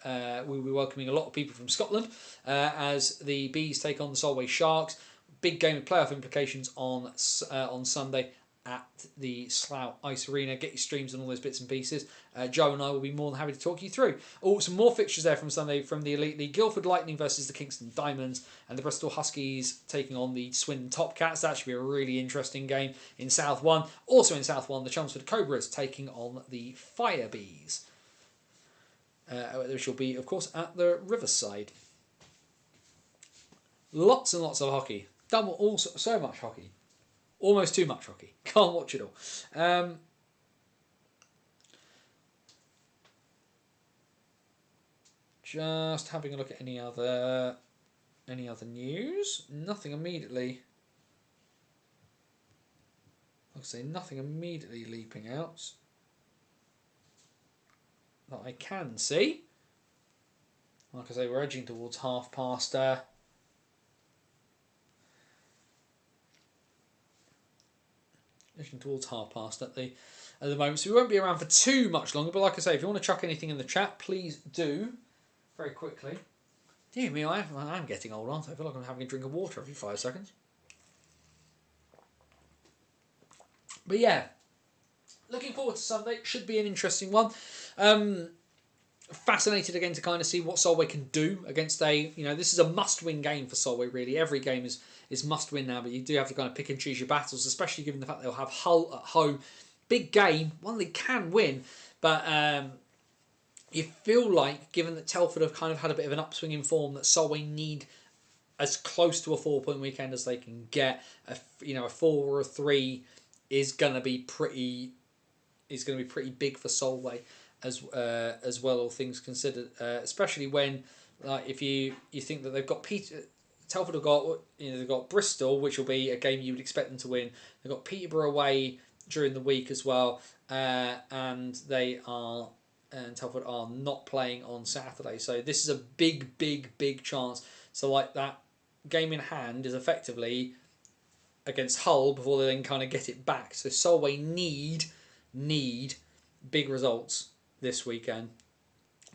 a lot of people from Scotland as the Bees take on the Solway Sharks. Big game of playoff implications on Sunday at the Slough Ice Arena. Get your streams and all those bits and pieces. Joe and I will be more than happy to talk you through. Some more fixtures there from Sunday from the Elite League. Guildford Lightning versus the Kingston Diamonds, and the Bristol Huskies taking on the Swindon Topcats. That should be a really interesting game in South 1. Also in South 1, the Chelmsford Cobras taking on the Firebees, which will be, of course, at the Riverside. Lots and lots of hockey. So much hockey. Almost too much hockey. Can't watch it all. Just having a look at any other news. Nothing immediately. Like I say, nothing immediately leaping out that I can see. Like I say, we're edging towards 1:30. Looking towards past at the moment, so we won't be around for too much longer. But like I say, if you want to chuck anything in the chat, please do very quickly. Dear me, I'm getting old, aren't I? I feel like I'm having a drink of water every 5 seconds. But yeah, looking forward to Sunday. Should be an interesting one. Fascinated again to kind of see what Solway can do against this is a must-win game for Solway, really. Every game is must-win now, but you do have to kind of pick and choose your battles, especially given the fact they'll have Hull at home. Big game, one they can win, but you feel like, given that Telford have kind of had a bit of an upswing in form, that Solway need as close to a 4-point weekend as they can get. A 4 or a 3 is going to be pretty big for Solway as well, all things considered. Especially when, if you think that they've got Telford have got they've got Bristol, which will be a game you would expect them to win. They've got Peterborough away during the week as well, and Telford are not playing on Saturday. So this is a big chance. So like that game in hand is effectively against Hull before they then kind of get it back. So Solway need big results this weekend,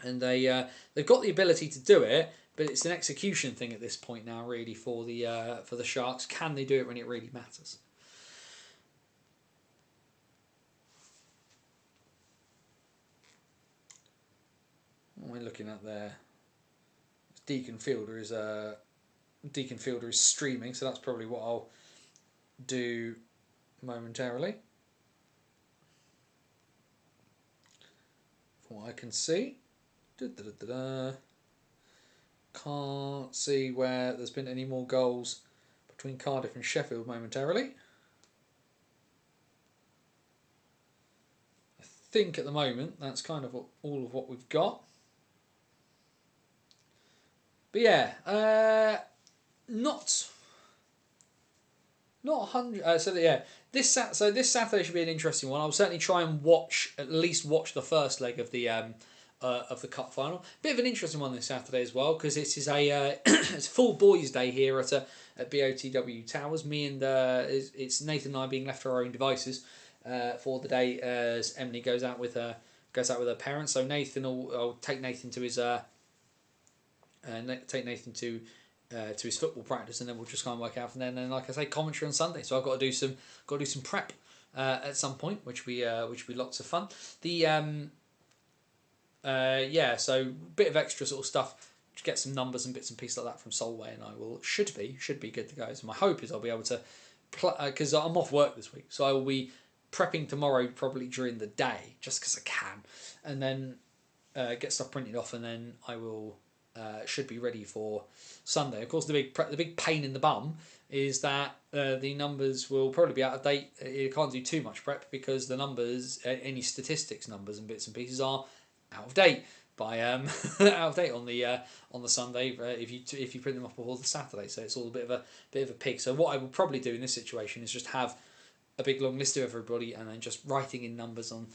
and they've got the ability to do it, but it's an execution thing at this point now, really, for the Sharks. Can they do it when it really matters? What we're looking at there, Deacon Fielder is streaming, so that's probably what I'll do momentarily. From what I can see, can't see where there's been any more goals between Cardiff and Sheffield momentarily. I think at the moment that's kind of all of what we've got. But yeah, not 100. This Saturday should be an interesting one. I'll certainly try and at least watch the first leg of the cup final. Bit of an interesting one this Saturday as well, because it is it's full boys' day here at BOTW Towers. Me and it's Nathan and I being left to our own devices for the day as Emily goes out with her parents. So I'll take Nathan to his to his football practice, and then we'll just kind of work out from there. And then, like I say, commentary on Sunday. So I've got to do some prep at some point, which will be lots of fun. So bit of extra sort of stuff to get some numbers and bits and pieces like that from Solway, and I should be good to go. So my hope is I'll be able to because I'm off work this week, so I will be prepping tomorrow probably during the day just because I can, and then get stuff printed off, and then I will. Should be ready for Sunday. Of course, the big pain in the bum is that the numbers will probably be out of date. You can't do too much prep because the numbers, any statistics numbers and bits and pieces, are out of date on the Sunday if you print them off before the Saturday. So it's all a bit of a pig. So what I will probably do in this situation is just have a big long list of everybody and then just writing in numbers on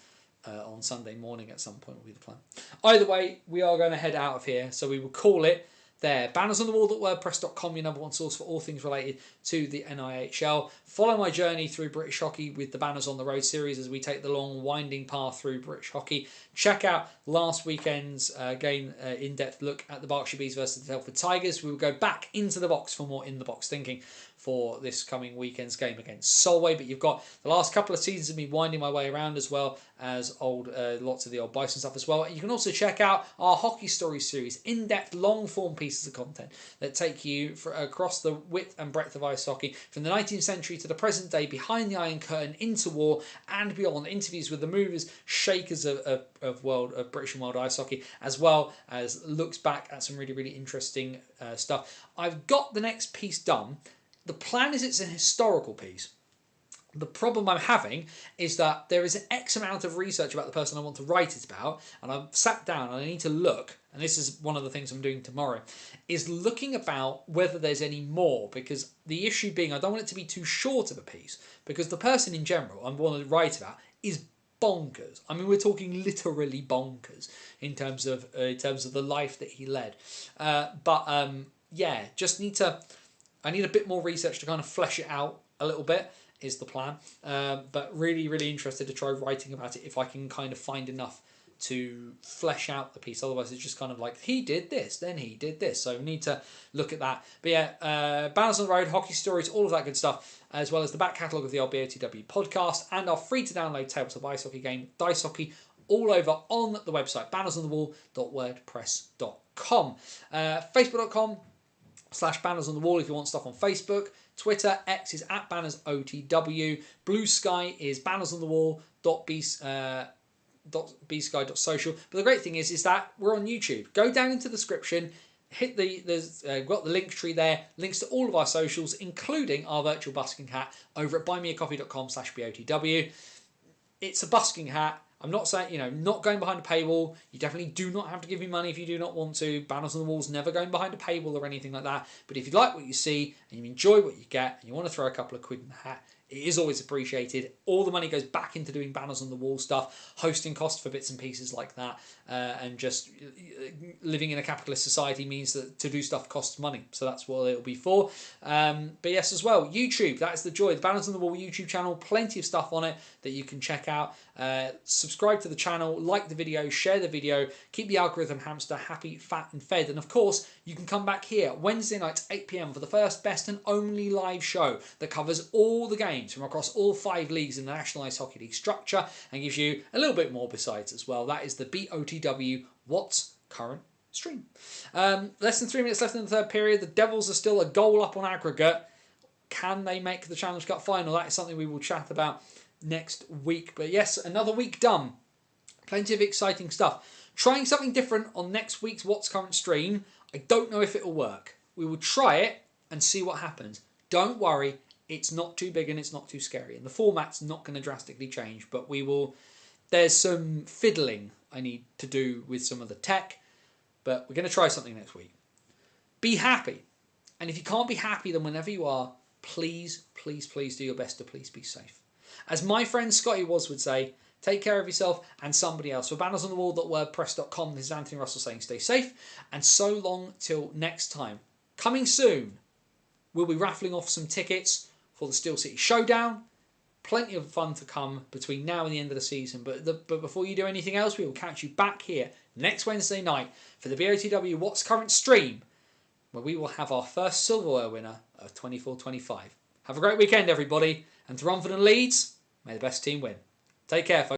Sunday morning at some point will be the plan. Either way, we are going to head out of here, so we will call it there. Bannersonthewall.wordpress.com, your number one source for all things related to the NIHL. Follow my journey through British hockey with the Banners on the Road series as we take the long, winding path through British hockey. Check out last weekend's game, in-depth look at the Berkshire Bees versus the Telford Tigers. We will go back into the box for more in-the-box thinking for this coming weekend's game against Solway. But you've got the last couple of seasons of me winding my way around, as well as lots of the old Bison stuff as well. And you can also check out our Hockey Stories series, in-depth, long-form pieces of content that take you across the width and breadth of ice hockey, from the 19th century to the present day, behind the Iron Curtain, into war and beyond. Interviews with the movers, shakers of British and world ice hockey, as well as looks back at some really, really interesting stuff. I've got the next piece done. The plan is it's an historical piece. The problem I'm having is that there is an X amount of research about the person I want to write it about, and I've sat down and I need to look, and this is one of the things I'm doing tomorrow, is looking about whether there's any more, because the issue being I don't want it to be too short of a piece, because the person in general I want to write about is bonkers. I mean, we're talking literally bonkers in terms of the life that he led. Just need to. I need a bit more research to kind of flesh it out a little bit, is the plan. But really, really interested to try writing about it if I can kind of find enough to flesh out the piece. Otherwise, it's just kind of like, he did this, then he did this. So we need to look at that. But yeah, Banners on the Road, hockey stories, all of that good stuff, as well as the back catalogue of the old BOTW podcast and our free-to-download tabletop ice hockey game, Dice Hockey, all over on the website, bannersonthewall.wordpress.com. Facebook.com/Banners on the Wall if you want stuff on Facebook. Twitter, X is @BannersOTW. Blue Sky is bannersonthewall.bsky.social. But the great thing is that we're on YouTube. Go down into the description, hit there's got the link tree there, links to all of our socials, including our virtual busking hat over at buymeacoffee.com/BOTW. It's a busking hat. I'm not saying, not going behind a paywall. You definitely do not have to give me money if you do not want to. Banners on the Wall's never going behind a paywall or anything like that. But if you like what you see and you enjoy what you get and you want to throw a couple of quid in the hat, it is always appreciated. All the money goes back into doing Banners on the Wall stuff, hosting costs for bits and pieces like that, and just living in a capitalist society means that to do stuff costs money. So that's what it'll be for. But yes, as well, YouTube, that is the joy. The Banners on the Wall YouTube channel, plenty of stuff on it that you can check out. Subscribe to the channel, like the video, share the video, keep the algorithm hamster happy, fat and fed. And of course, you can come back here Wednesday nights 8 PM for the first, best and only live show that covers all the games from across all 5 leagues in the National Ice Hockey League structure and gives you a little bit more besides as well. That is the BOTW What's Current stream. Less than 3 minutes left in the third period. The Devils are still a goal up on aggregate. Can they make the Challenge Cup final? That is something we will chat about next week. But yes, another week done. Plenty of exciting stuff. Trying something different on next week's What's Current stream. I don't know if it will work. We will try it and see what happens. Don't worry, it's not too big and it's not too scary. And the format's not going to drastically change, but we will. There's some fiddling I need to do with some of the tech, but we're going to try something next week. Be happy. And if you can't be happy, then whenever you are, please, please, please do your best to please be safe. As my friend Scotty Was would say, take care of yourself and somebody else. For bannersonthewall.wordpress.com, this is Anthony Russell saying stay safe, and so long till next time. Coming soon, we'll be raffling off some tickets for the Steel City Showdown. Plenty of fun to come between now and the end of the season. But before you do anything else, we will catch you back here next Wednesday night for the BOTW What's Current stream, where we will have our first silverware winner of 24-25. Have a great weekend, everybody. And to Romford and Leeds, may the best team win. Take care, folks.